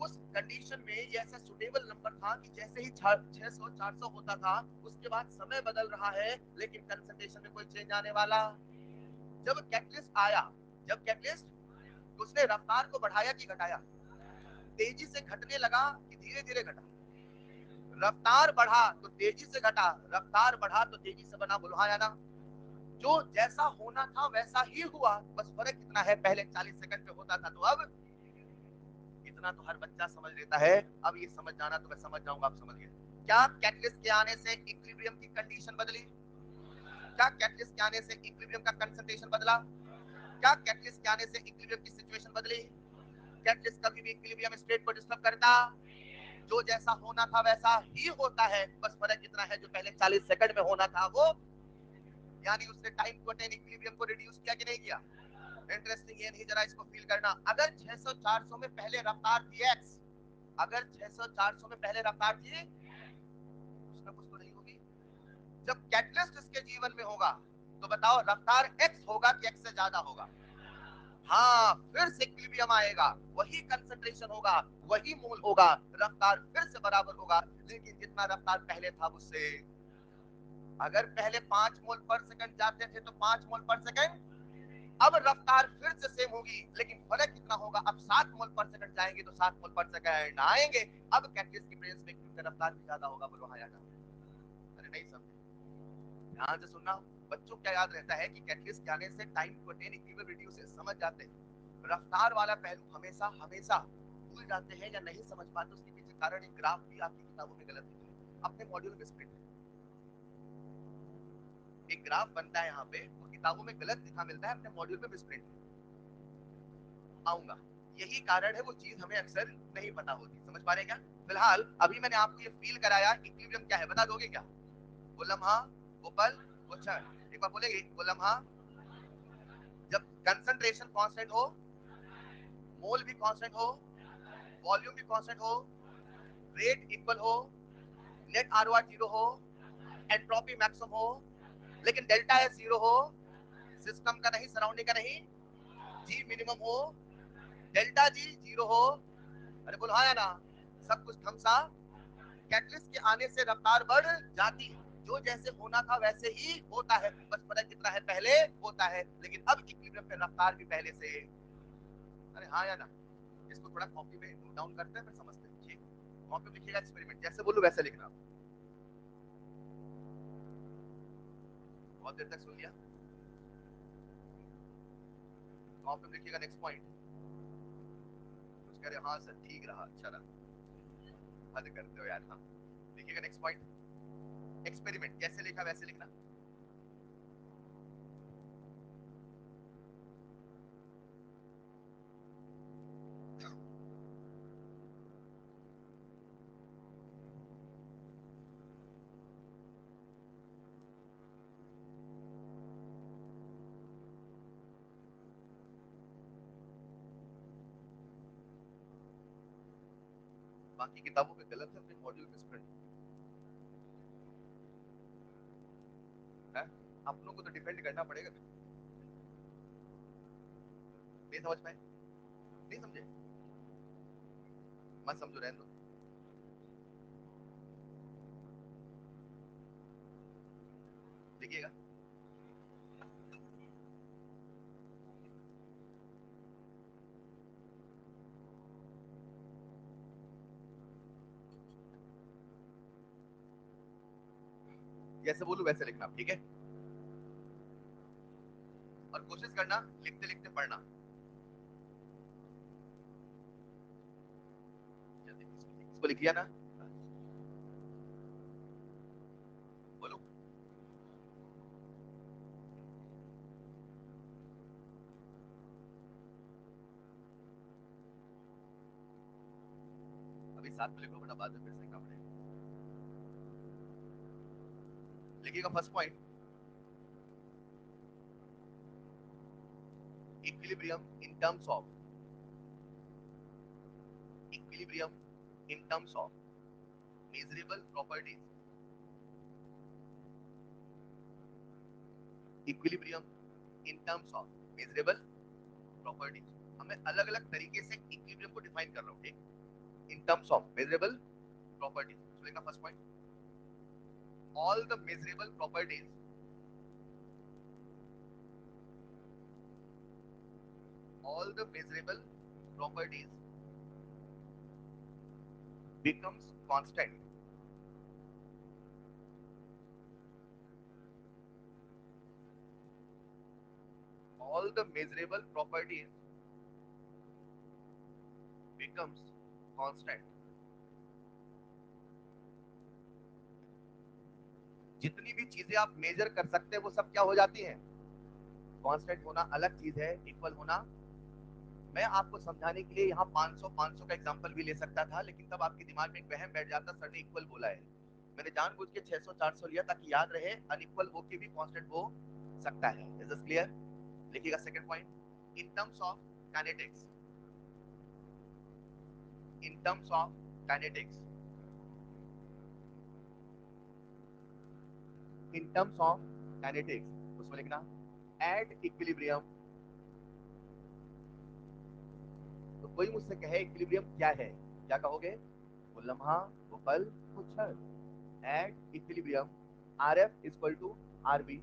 Speaker 1: उस कंडीशन में ये ऐसा सुटेबल नंबर था कि जैसे ही 600 400 होता था उसके बाद समय बदल रहा है लेकिन कंसंट्रेशन में कोई चेंज आने वाला। जब कैटलिस्ट आया, जब कैटलिस्ट, उसने रफ्तार को बढ़ाया कि घटाया? तेजी से घटने लगा कि धीरे धीरे घटा? रफ्तार बढ़ा तो तेजी से घटा, रफ्तार बढ़ा तो तेजी से बना। बुलहाया ना? जो जैसा होना था वैसा ही हुआ, बस फर्क कितना है, पहले 40 सेकंड पे होता था तो अब इतना तो हर बच्चा समझ लेता है। अब ये समझ जाना तो मैं समझ जाऊंगा आप समझ गए। क्या कैटलिस्ट के आने से इक्विलिब्रियम की कंडीशन बदली? क्या कैटलिस्ट के आने से इक्विलिब्रियम का कंसंट्रेशन बदला? क्या कैटलिस्ट के आने से इक्विलिब्रियम की सिचुएशन बदली? कैटलिस्ट कभी भी इक्विलिब्रियम स्टेट को डिस्टर्ब करता? जो जैसा होना था वैसा ही होता है, बस फर्क इतना है जो पहले 40 सेकंड में होना था वो, यानी उसने टाइम टू अटेन इक्विलिब्रियम को रिड्यूस किया कि नहीं किया? इंटरेस्टिंग ये नहीं, जरा इसको फील करना। अगर 600 400 में पहले रफ्तार थी x, अगर 600 400 में पहले रफ्तार थी, कुछ ना कुछ तो नहीं होगी। जब कैटलिस्ट इसके जीवन में होगा तो बताओ रफ्तार x होगा कि x से ज्यादा होगा? हाँ फिर से इक्विलिब्रियम आएगा, वही कंसंट्रेशन होगा, वही मोल होगा, रफ्तार फिर से बराबर होगा, लेकिन जितना रफ्तार पहले था उससे। अगर पहले 5 मोल पर सेकंड जाते थे तो 5 मोल पर सेकंड, अब रफ्तार फिर से सेम होगी लेकिन फर्क कितना होगा, अब 7 मोल पर सेकंड जाएंगे तो 7 मोल पर सेकंड आएंगे। अब कैटलिस्ट की प्रेजेंस में क्योंकि रफ्तार भी ज्यादा होगा। बोलो हाँ या ना? अरे नहीं समझे, ध्यान से सुनना। बच्चों क्या याद रहता है कि कैटलिस्ट के आने से time to attain equilibrium reduces, समझ जाते हैं। रफ्तार वाला पहलू हमेशा हमेशा भूल जाते हैं या नहीं समझ पाते, उसके पीछे कारण एक ग्राफ भी आपकी किताबों में गलत लिखा है, अपने मॉड्यूल में स्प्लिट एक ग्राफ बनता है यहाँ पे, वो किताबों में गलत लिखा मिलता है, अपने मॉड्यूल में मिसप्रिंट आऊंगा। यही कारण है वो चीज हमें अक्सर नहीं पता होती, समझ पा रहे हैं क्या? फिलहाल अभी मैंने आपको ये फील कराया इक्विलिब्रियम क्या है, बता दोगे क्या? वो लम्हा, वो पल, वो क्षण। एक बार बोलेंगे, वो लम्हा जब कंसंट्रेशन कांस्टेंट हो, मोल भी कांस्टेंट हो, वॉल्यूम भी कांस्टेंट हो, रेट इक्वल हो, नेट आरओआर जीरो हो, एंट्रोपी मैक्सिमम हो, लेकिन डेल्टा एस जीरो हो, सिस्टम का नहीं सराउंडिंग का नहीं, जी मिनिमम हो, डेल्टा जी जीरो हो, अरे बोलो हाँ या ना? सब कुछ थमसा, कैटलिस्ट के आने से रफ्तार बढ़ जाती है, जो जैसे होना था वैसे ही होता है, बस फर्क कितना है, पहले होता है लेकिन अब इक्विलिब्रियम पे रफ्तार भी पहले से। अरे हाँ या ना? इसको थोड़ा कॉपी में नोट डाउन करते हैं फिर समझते हैं। ठीक, कॉपी में लिखिएगा, एक्सपेरिमेंट जैसे बोलूं वैसे लिखना। बहुत देर तक सुन लिया, कॉपी में लिखिएगा नेक्स्ट पॉइंट। कुछ कह रहे हाँ सर ठीक रहा, अच्छा रहा, हद करते हो यार। हाँ लिखिएगा नेक्स्ट पॉइंट, एक्सपेरिमेंट जैसे लिखा वैसे लिखना। बाकी किताबों में गलत है, अपने मॉड्यूल में स्प्रिंट है, अपनों को तो डिफेंड करना पड़ेगा। नहीं समझ पाए? नहीं समझे? मत समझो, रहने दो। देखिएगा, जैसे बोलूं वैसे लिखना, ठीक है? और कोशिश करना लिखते लिखते पढ़ना। इसको लिख लिया ना? बोलो। साथ में लिखो, वरना बाद में फिर से लिखना पड़ेगा। लिखिएगा first point, equilibrium in terms of, equilibrium in terms of measurable properties, equilibrium in terms of measurable properties. हमें अलग अलग तरीके से इक्विलिब्रियम को डिफाइन कर रहा हूं, ठीक, in terms of measurable properties. सुनेगा first point, all the measurable properties, all the measurable properties becomes constant, all the measurable properties becomes constant। जितनी भी चीजें आप मेजर कर सकते हैं वो सब क्या हो जाती हैं, कांस्टेंट। होना अलग चीज है, इक्वल होना। मैं आपको समझाने के लिए यहाँ 500 का एग्जांपल भी ले सकता था, लेकिन तब आपके दिमाग में एक वहम बैठ जाता, सर ने इक्वल बोला है। मैंने जानबूझ के 600 400 लिया ताकि याद रहे अनइक्वल होके भी कांस्टेंट हो सकता है। Is this clear? लिखिएगा second point, in terms of kinetics, in terms of kinetics, in terms of kinetics, उसमें लिखना एट इक्विलिब्रियम। तो कोई मुझसे कहे इक्विलिब्रियम क्या है, क्या कहोगे? वो लम्हा, वो पल, वो क्षण। At equilibrium R F equal to R B,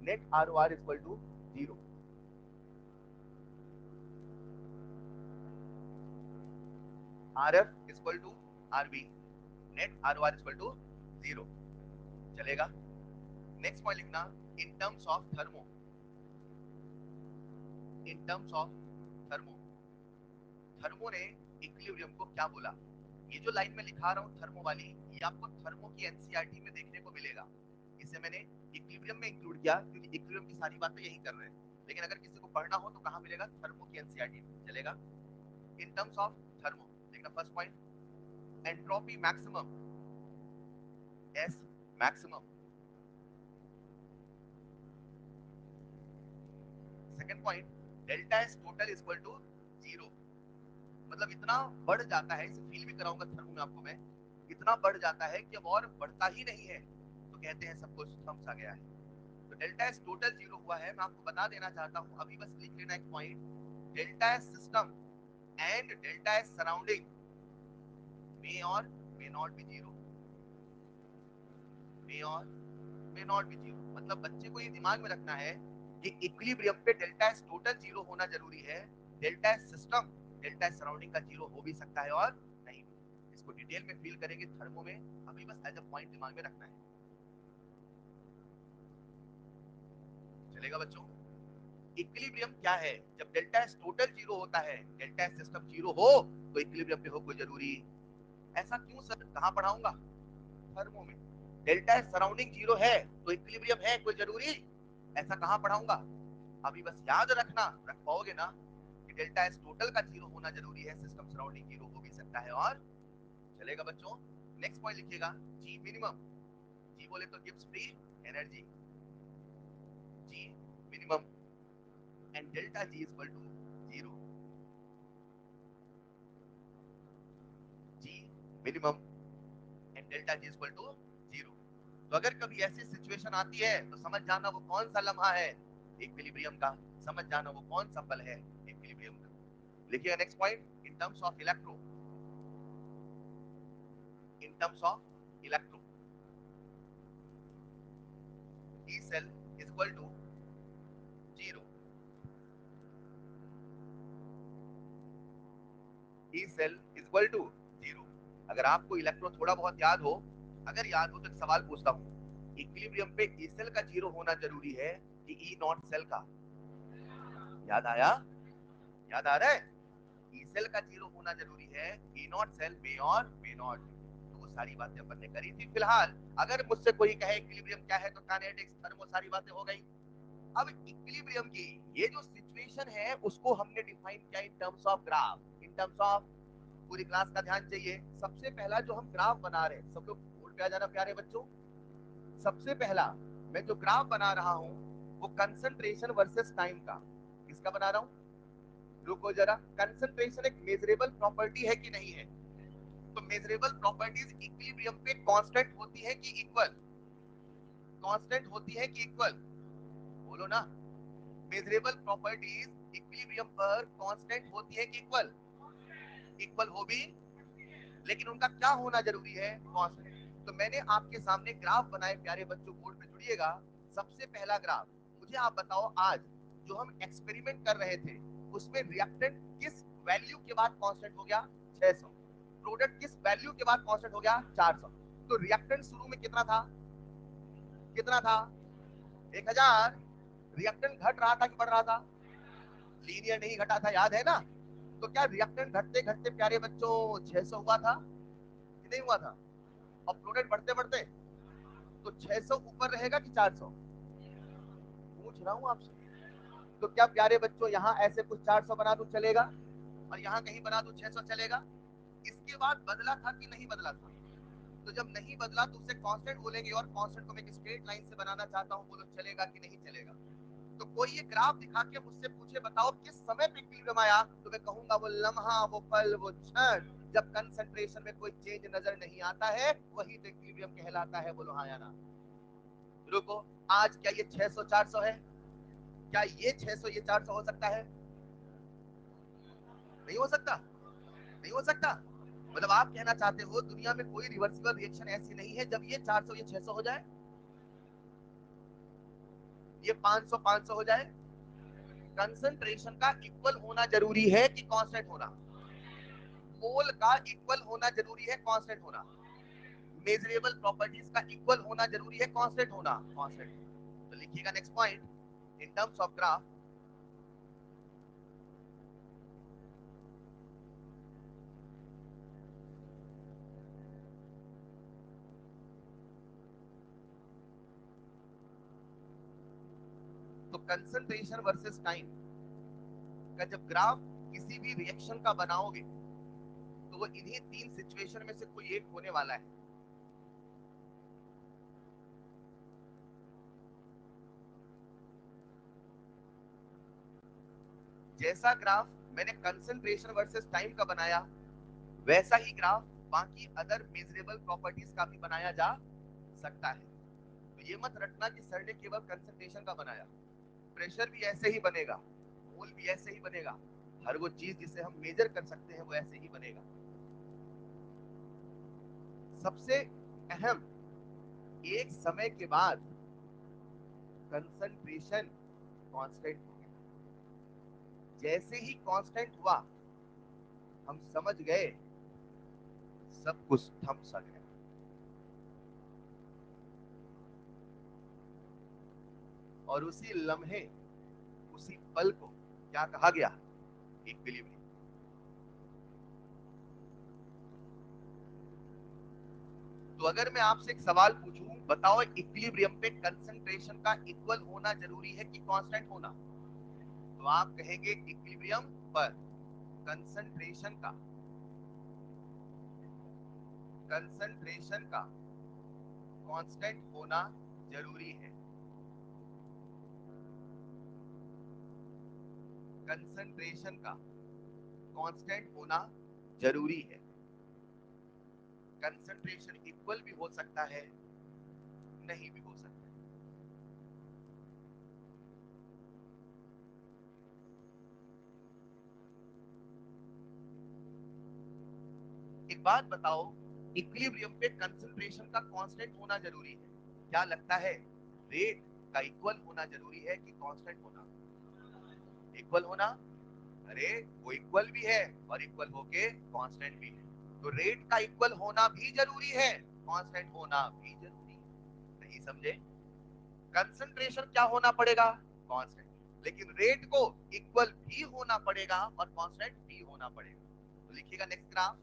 Speaker 1: net R O R equal to 0। R F equal to R B, net R O R equal to 0। चलेगा? नेक्स्ट पॉइंट लिखना, in terms of thermo, in terms of thermo. Thermo ने इक्विलिब्रियम को क्या बोला? ये जो लाइन में लिखा रहा हूं थर्मो वाली, ये आपको थर्मो की एनसीईआरटी में देखने को मिलेगा। इसे मैंने इक्विलिब्रियम में इंक्लूड किया क्योंकि इक्विलिब्रियम की सारी बातें यही कर रहे हैं, लेकिन अगर किसी को पढ़ना हो तो कहां मिलेगा? थर्मो की एनसीईआरटी में। चलेगा? इन टर्म्स ऑफ थर्मो देखना first point, entropy maximum, S maximum. Second point, delta S total equal to 0। मतलब इतना बढ़ जाता है, इसे फील भी कराऊंगा थर्मो में आपको मैं, इतना बढ़ जाता है कि अब और बढ़ता ही नहीं है, तो कहते हैं सब कुछ थम्स आ गया है। तो डेल्टा एस टोटल 0 हुआ है। मैं आपको बता देना चाहता हूं, अभी बस लिख लेना एक point, delta S system and delta S surrounding may और मे नॉट बी 0, मे और मे नॉट बी 0। मतलब बच्चे को ये दिमाग में रखना है कि इक्विलिब्रियम पे डेल्टा एस टोटल 0 होना जरूरी है, delta S system, delta S surrounding का 0 हो भी सकता है और नहीं भी। इसको डिटेल में फील करेंगे थर्मो में, अभी बस एज अ पॉइंट दिमाग में रखना है। चलेगा बच्चों? इक्विलिब्रियम क्या है? जब डेल्टा एस टोटल 0 होता है, डेल्टा एस सिस्टम 0 हो तो इक्विलिब्रियम पे हो कोई जरूरी। ऐसा क्यों सर? कहां पढ़ाऊंगा? थर्मो में। डेल्टा एस सराउंडिंग 0 है तो इक्विलिब्रियम है कोई जरूरी? ऐसा कहां पढ़ाऊंगा? अभी बस याद रखना, रख पाओगे ना, कि डेल्टा एस टोटल का 0 होना जरूरी है, सिस्टम सराउंडिंग 0 हो भी सकता है और चलेगा बच्चों? नेक्स्ट पॉइंट लिखिएगा, जी मिनिमम। जी बोले तो गिव्स free energy, G minimum and delta G equal to 0। G minimum and delta G equal to 0। तो अगर कभी ऐसी सिचुएशन आती है तो समझ जाना वो कौन सा लम्हा है, इक्विलिब्रियम का। समझ जाना वो कौन सा पल है, इक्विलिब्रियम का। लिखिएगा next point, in terms of electro, in terms of electro E cell equal to 0, E cell equal to 0। अगर आपको इलेक्ट्रो थोड़ा बहुत याद हो, अगर याद हो तो एक सवाल पूछता हूं, इक्विलिब्रियम पे ई सेल का 0 होना जरूरी है कि ई नॉट सेल का? याद आया? याद आ रहा है? ई सेल का 0 होना जरूरी है, ई नॉट सेल मे और मे नॉट। तो वो सारी बातें अपन ने करी थी। फिलहाल अगर मुझसे कोई कहे इक्विलिब्रियम क्या है, तो काइनेटिक्स, थर्मो, सारी बातें हो गई। अब इक्विलिब्रियम की ये जो सिचुएशन है उसको हमने डिफाइन किया इन terms of graph, in terms of पूरी क्लास का ध्यान चाहिए। सबसे पहला जो हम ग्राफ बना रहे हैं, सब लोग बोर्ड पे आ जाना प्यारे बच्चों। सबसे पहला मैं जो ग्राफ बना रहा हूं वो कंसंट्रेशन वर्सेस टाइम का। किसका बना रहा हूं? रुको जरा, कंसंट्रेशन एक मेजरेबल प्रॉपर्टी है कि नहीं है? तो मेजरेबल प्रॉपर्टीज इक्विलिब्रियम पे कांस्टेंट होती है कि इक्वल? कांस्टेंट होती है कि इक्वल? बोलो ना। मेजरेबल प्रॉपर्टीज इक्विलिब्रियम पर कांस्टेंट होती है कि इक्वल? इक्वल हो भी, लेकिन उनका क्या होना जरूरी है? कांस्टेंट। तो मैंने आपके सामने ग्राफ बनाए प्यारे बच्चों, बोर्ड पे जुड़िएगा। सबसे पहला ग्राफ, मुझे आप बताओ आज जो हम एक्सपेरिमेंट कर रहे थे उसमें रिएक्टेंट किस वैल्यू के बाद कांस्टेंट हो गया? 600। प्रोडक्ट किस वैल्यू के बाद कांस्टेंट हो गया? 400। तो रिएक्टेंट शुरू में कितना था? कितना था? 1000। रिएक्टेंट घट रहा था कि बढ़ रहा था? लीनियर नहीं घटा था, याद है ना? तो क्या रिएक्टेंट घटते घटते प्यारे बच्चों 600 हुआ था कि नहीं हुआ था? और प्रोडक्ट बढ़ते बढ़ते तो 600 ऊपर रहेगा कि 400? पूछ रहा हूं आपसे। तो क्या प्यारे बच्चों यहाँ ऐसे कुछ 400 बना दूं चलेगा, और यहाँ कहीं बना दूं 600 चलेगा? इसके बाद बदला था कि नहीं बदला था? तो जब नहीं बदला तो उसे कांस्टेंट बोलेंगे, और कांस्टेंट को मैं एक स्ट्रेट लाइन से बनाना चाहता हूँ, बोलो चलेगा कि नहीं चलेगा? तो कोई ये ग्राफ दिखा के मुझसे पूछे बताओ किस समय पे इक्विलिब्रियम आया, तो मैं कहूंगा वो लम्हा, वो पल, वो क्षण जब कंसंट्रेशन में कोई चेंज नजर नहीं आता है, वही तो इक्विलिब्रियम कहलाता है। बोलो हाँ या ना? रुको, आज क्या ये 600 400 है? क्या ये 600 ये 400 हो सकता है? नहीं हो सकता। नहीं हो सकता। मतलब आप कहना चाहते हो दुनिया में कोई रिवर्सिबल रिएक्शन ऐसी नहीं है जब ये 400 ये 600 हो जाए, ये 500 500 हो जाए? कंसंट्रेशन का इक्वल होना जरूरी है कि कांस्टेंट होना? मोल का इक्वल होना जरूरी है, कांस्टेंट होना? मेजरेबल प्रॉपर्टीज का इक्वल होना जरूरी है, कांस्टेंट होना? कांस्टेंट। तो लिखिएगा next point in terms of graph. तो कंसंट्रेशन वर्सेस टाइम का जब ग्राफ किसी भी रिएक्शन का बनाओगे तो वो इन्हीं तीन सिचुएशन में से कोई एक होने वाला है। जैसा ग्राफ मैंने कंसंट्रेशन वर्सेस टाइम का बनाया, वैसा ही ग्राफ बाकी अदर मेजरेबल प्रॉपर्टीज का भी बनाया जा सकता है। तो ये मत रटना कि सर ने केवल कंसंट्रेशन का बनाया। प्रेशर भी ऐसे ही बनेगा, मोल भी ऐसे ही बनेगा, हर वो चीज जिसे हम मेजर कर सकते हैं वो ऐसे ही बनेगा। सबसे अहम, एक समय के बाद कंसंट्रेशन कांस्टेंट हो गया। जैसे ही कांस्टेंट हुआ हम समझ गए सब कुछ थम सा गया। और उसी लम्हे, उसी पल को क्या कहा गया? इक्विलिब्रियम। तो अगर मैं आपसे एक सवाल पूछूं, बताओ इक्विलिब्रियम पे कंसंट्रेशन का इक्वल होना जरूरी है कि कांस्टेंट होना? तो आप कहेंगे इक्विलिब्रियम पर कंसंट्रेशन का, कंसंट्रेशन का कांस्टेंट होना जरूरी है। कंसंट्रेशन का कांस्टेंट होना जरूरी है। कंसंट्रेशन इक्वल भी हो सकता है, नहीं भी हो सकता है। एक बात बताओ, इक्विलिब्रियम पे कंसंट्रेशन का कांस्टेंट होना जरूरी है, क्या लगता है रेट का इक्वल होना जरूरी है कि कांस्टेंट होना? इक्वल होना। अरे वो इक्वल भी है और इक्वल होके कांस्टेंट भी है। तो रेट का इक्वल होना भी जरूरी है, कांस्टेंट होना भी जरूरी है। नहीं समझे? कंसंट्रेशन क्या होना पड़ेगा? कांस्टेंट। लेकिन रेट को इक्वल भी होना पड़ेगा और कांस्टेंट भी होना पड़ेगा। तो लिखिएगा नेक्स्ट ग्राफ।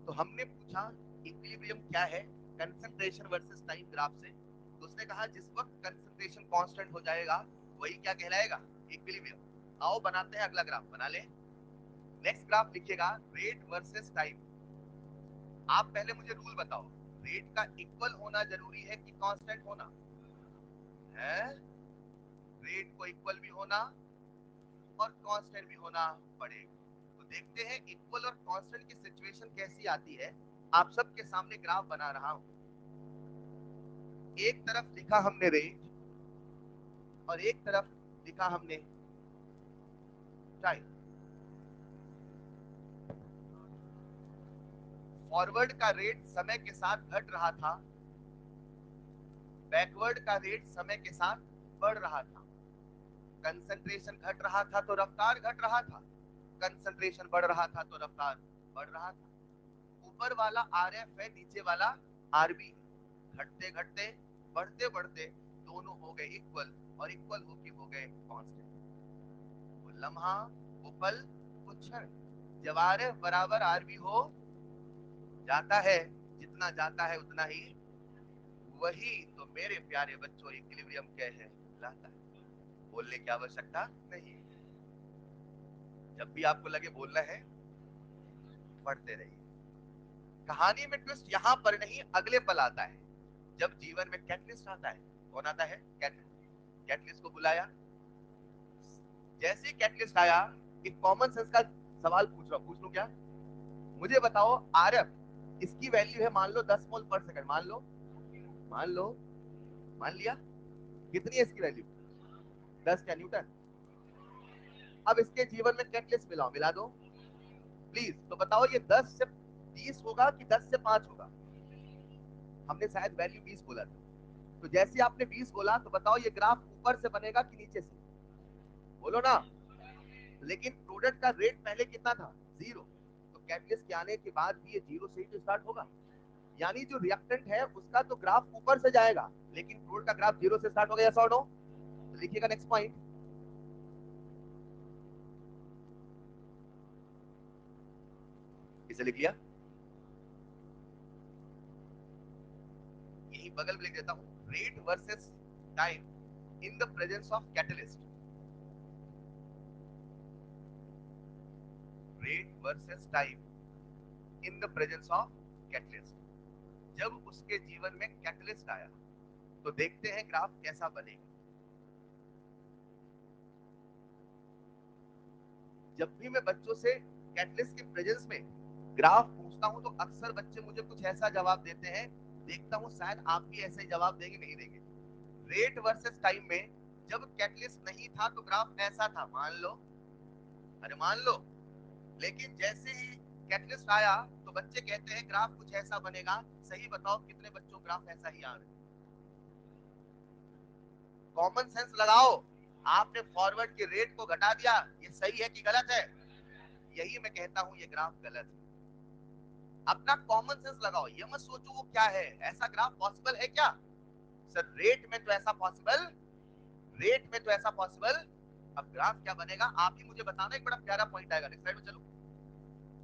Speaker 1: तो हमने पूछा इक्विलिब्रियम क्या है कंसंट्रेशन वर्सेस टाइम ग्राफ से, तो उसने कहा जिस वक्त कंसंट्रेशन कांस्टेंट हो जाएगा वही क्या कहलाएगा, इक्विलिब्रियम। आओ बनाते हैं अगला ग्राफ, बना ले। नेक्स्ट ग्राफ लिखिएगा रेट वर्सेस टाइम। आप पहले मुझे रूल बताओ, रेट का इक्वल होना जरूरी है कि कांस्टेंट होना है? रेट को इक्वल भी होना और कांस्टेंट भी होना पड़ेगा। तो देखते हैं इक्वल और कांस्टेंट की सिचुएशन कैसी आती है। आप सबके सामने ग्राफ बना रहा हूं। एक तरफ लिखा हमने रेट और एक तरफ लिखा हमने टाइम। फॉरवर्ड का रेट समय के साथ घट रहा था, बैकवर्ड का रेट समय के साथ बढ़ रहा था। कंसंट्रेशन घट रहा था तो रफ्तार घट रहा था, कंसंट्रेशन बढ़ रहा था तो रफ्तार बढ़ रहा था। ऊपर वाला आरएफ है, नीचे वाला आरबी। घटते घटते बढ़ते बढ़ते दोनों हो गए इक्वल और इक्वल होके हो गए कांस्टेंट। वो लम्हा, वो पल, वो क्षण जब आरएफ बराबर आरबी हो जाता है, जितना जाता है उतना ही, वही तो मेरे प्यारे बच्चों इक्विलिब्रियम कह है लाता है। बोलने की आवश्यकता नहीं। जब भी आपको लगे बोलना है पढ़ते रहिए। कहानी में ट्विस्ट यहां पर नहीं अगले पल आता है, जब जीवन में कैटलिस्ट आता है। कौन आता है? कैटलिस्ट। कैटलिस्ट को बुलाया। जैसे ही कैटलिस्ट आया, एक कॉमन सेंस का सवाल पूछ लूं क्या? मुझे बताओ आरएफ इसकी वैल्यू है मान लो 10 मोल पर सेकंड, मान लो, मान लिया। कितनी है इसकी वैल्यू? 10 क्या न्यूटन। अब इसके जीवन में कैटलिस्ट मिलाओ, मिला दो प्लीज। तो बताओ ये 10 से 20 होगा कि 10 से 5 होगा? हमने शायद वैल्यू 20 बोला था। तो जैसे आपने 20 बोला तो बताओ ये ग्राफ ऊपर से बनेगा कि नीचे से? बोलो ना। लेकिन प्रोडक्ट का रेट पहले कितना था? 0। तो कैटलिस्ट के आने के बाद भी ये 0 से ही तो स्टार्ट होगा। यानी जो रिएक्टेंट है उसका तो ग्राफ ऊपर से जाएगा, लेकिन प्रोडक्ट का ग्राफ 0 से स्टार्ट होगा, यस और नो? तो लिखिएगा नेक्स्ट पॉइंट। इसे लिख लिया, यही बगल में लिख देता हूं, rate versus time in the presence of catalyst. Rate versus time in the presence of catalyst. जब उसके जीवन में कैटलिस्ट आया तो देखते हैं ग्राफ कैसा बनेगा। जब भी मैं बच्चों से कैटलिस्ट के प्रेजेंस में ग्राफ पूछता हूं तो अक्सर बच्चे मुझे कुछ ऐसा जवाब देते हैं, देखता हूं शायद आप भी ऐसे ही जवाब देंगे, नहीं देंगे। रेट वर्सेस टाइम में जब कैटलिस्ट नहीं था तो ग्राफ ऐसा था, मान लो, अरे मान लो। लेकिन जैसे ही कैटलिस्ट आया तो बच्चे कहते हैं ग्राफ कुछ ऐसा बनेगा। सही बताओ कितने बच्चों ग्राफ ऐसा ही आ रहा है? कॉमन सेंस लगाओ। आपने फॉरवर्ड के रेट को घटा दिया, ये सही है कि गलत है? यही मैं कहता हूं ये ग्राफ गलत है। अपना कॉमन सेंस लगाओ, ये मत सोचो वो क्या है, ऐसा ग्राफ पॉसिबल है क्या? सर रेट में तो ऐसा पॉसिबल, रेट में तो ऐसा पॉसिबल। अब ग्राफ क्या बनेगा आप ही मुझे बताना। एक बड़ा प्यारा पॉइंट आएगा, नेक्स्ट स्लाइड में चलो।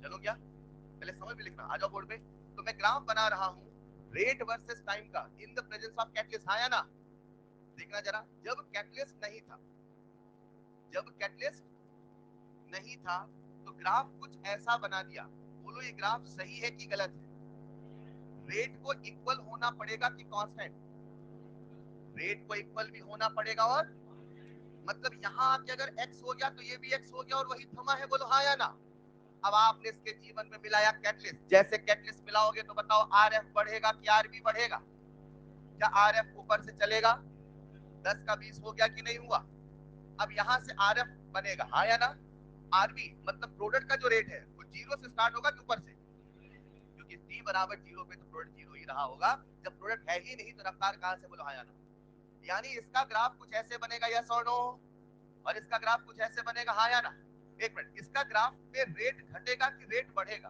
Speaker 1: चलो क्या, पहले समझ में लिखना, आ जाओ बोर्ड पे। तो मैं ग्राफ बना रहा हूं रेट वर्सेस टाइम का इन द प्रेजेंस ऑफ कैटलिस्ट, हाँ या ना? देखना जरा, जब कैटलिस्ट नहीं था, जब कैटलिस्ट नहीं था तो ग्राफ कुछ ऐसा बना दिया। बोलो ये ग्राफ सही है कि गलत है? रेट को इक्वल होना पड़ेगा कि कांस्टेंट? रेट को इक्वल भी होना पड़ेगा, और मतलब यहां आके अगर x हो गया तो ये भी x हो गया और वही थमा है। बोलो हाँ या ना? अब आपने इसके जीवन में मिलाया कैटलिस्ट, जैसे कैटलिस्ट मिलाओगे तो बताओ आरएफ बढ़ेगा कि आरबी बढ़ेगा? क्या आरएफ ऊपर से चलेगा? 10 का 20 हो गया कि नहीं हुआ? अब यहां से आरएफ बनेगा, हाँ या ना? आरबी मतलब प्रोडक्ट का जो रेट है वो 0 से स्टार्ट होगा कि ऊपर से? क्योंकि t बराबर 0 पे तो प्रोडक्ट 0 ही रहा होगा। जब प्रोडक्ट है ही नहीं तो रफ्तार कहां से? बोलो हाँ या ना? यानी इसका ग्राफ कुछ ऐसे बनेगा, यस और नो? और इसका ग्राफ कुछ ऐसे बनेगा, हाँ या ना? एक मिनट, इसका ग्राफ में रेट घटेगा कि रेट बढ़ेगा?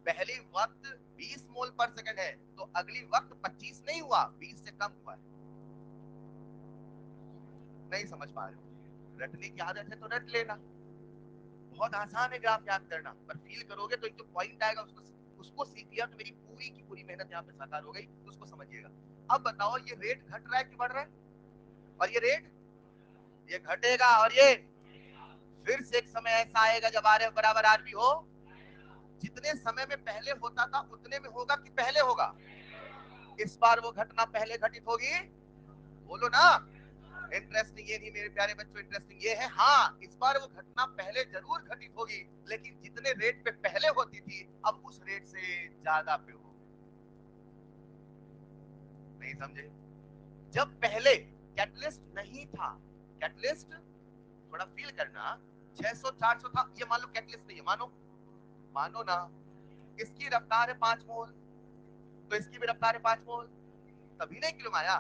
Speaker 1: पहली वक्त 20 मोल पर सेकंड है तो अगली वक्त 25 नहीं हुआ, 20 से कम हुआ है। नहीं समझ पा रहे हो? रटने की आदत है तो रट लेना, बहुत आसान है ग्राफ याद करना, पर फील करोगे तो एक जो पॉइंट आएगा उसको उसको सीख लिया तो मेरी पूरी की पूरी मेहनत यहाँ पे साकार हो गई, तो उसको समझिएगा। अब बताओ ये रेट घट रहा है कि बढ़ रहा है? और ये रेट ये घटेगा, और ये फिर से एक समय ऐसा आएगा जब आर एफ बराबर आर बी हो। जितने समय में पहले होता था उतने में होगा कि पहले होगा? इस बार वो घटना पहले घटित होगी, बोलो ना। इंटरेस्टिंग ये नहीं मेरे प्यारे बच्चों, इंटरेस्टिंग ये है, हाँ इस बार वो घटना पहले जरूर घटित होगी, लेकिन जितने रेट पे पहले होती थी अब उस रेट से ज्यादा पे हो। नहीं समझे? जब पहले कैटलिस्ट नहीं था, कैटलिस्ट थोड़ा फील करना, 600 400 था, ये मान लो कैटलिस्ट नहीं है, मानो मानो ना, इसकी रफ्तार है 5 मोल, तो इसकी भी रफ्तार है 5 मोल, तभी नहीं किलो आया।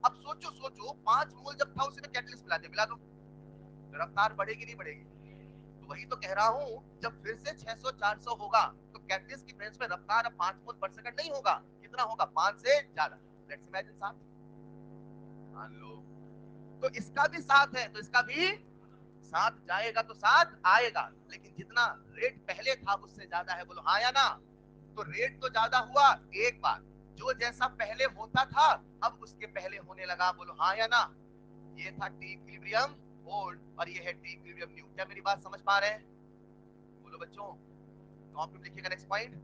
Speaker 1: अब सोचो सोचो, 5 मोल जब था उसी में कैटलिस्ट मिला दो, तो रफ्तार बढ़ेगी नहीं बढ़ेगी? तो वही तो कह रहा हूं, जब फिर से 600 400 होगा तो कैटलिस्ट की प्रेजेंस में रफ्तार अब 5 मोल पर सेकंड नहीं होगा, कितना होगा? 5 से ज्यादा। लेट्स इमेजिन 7 मान लो, तो इसका भी 7 है, तो इसका भी 7 जाएगा तो 7 आएगा, लेकिन जितना रेट पहले था उससे ज्यादा है, बोलो हाँ या ना? तो रेट तो ज्यादा हुआ एक बार, जो जैसा पहले होता था अब उसके पहले होने लगा, बोलो हाँ या ना? ये था टी इक्विलिब्रियम ओल्ड और ये है टी इक्विलिब्रियम न्यू। क्या मेरी बात समझ पा रहे हैं? बोलो बच्चों, कॉपी में लिखिएगा next point,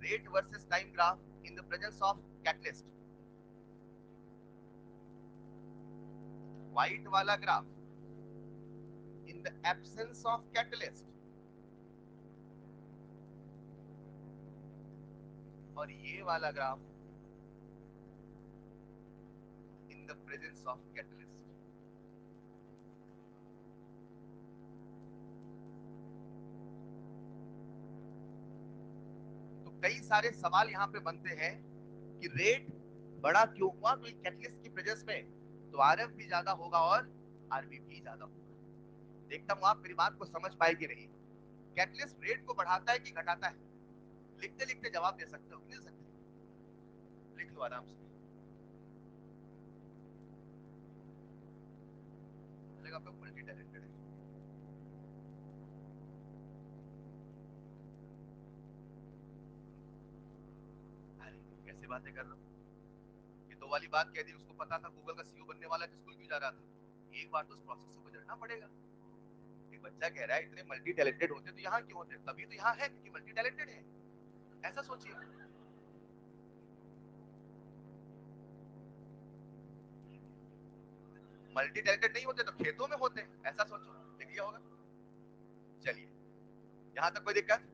Speaker 1: rate versus time graph in the presence of catalyst. White वाला graph in the absence of catalyst, और ये वाला graph in the presence of catalyst. तो कई सारे सवाल यहाँ पे बनते हैं कि रेट बड़ा क्यों हुआ? तो कैटलिस्ट की प्रेजेंस में तो आरएफ भी ज्यादा होगा और आरबी भी ज्यादा होगा। देखता हूं आप मेरी बात को समझ पाएगी नहीं। कैटलिस्ट रेट को बढ़ाता है कि घटाता है? लिखते लिखते जवाब दे सकते हो, मिल सकते हो, लिख लो आराम से, चलेगा। आप लोग मल्टी टैलेंटेड है। अरे कैसे बातें कर रहा हूँ, ये दो वाली बात कह दी, उसको पता था गूगल का सीईओ बनने वाला, स्कूल क्यों जा रहा था? एक बार तो उस प्रोसेस से गुजरना पड़ेगा। एक बच्चा कह रहा है इतने मल्टी टैलेंटेड होते तो यहाँ क्यों होते? तभी तो यहाँ है क्योंकि मल्टी टैलेंटेड है। ऐसा सोचिए, मल्टी टैलेंटेड नहीं होते तो खेतों में होते, ऐसा सोचो, लिख लिया होगा। चलिए, यहाँ तक कोई दिक्कत?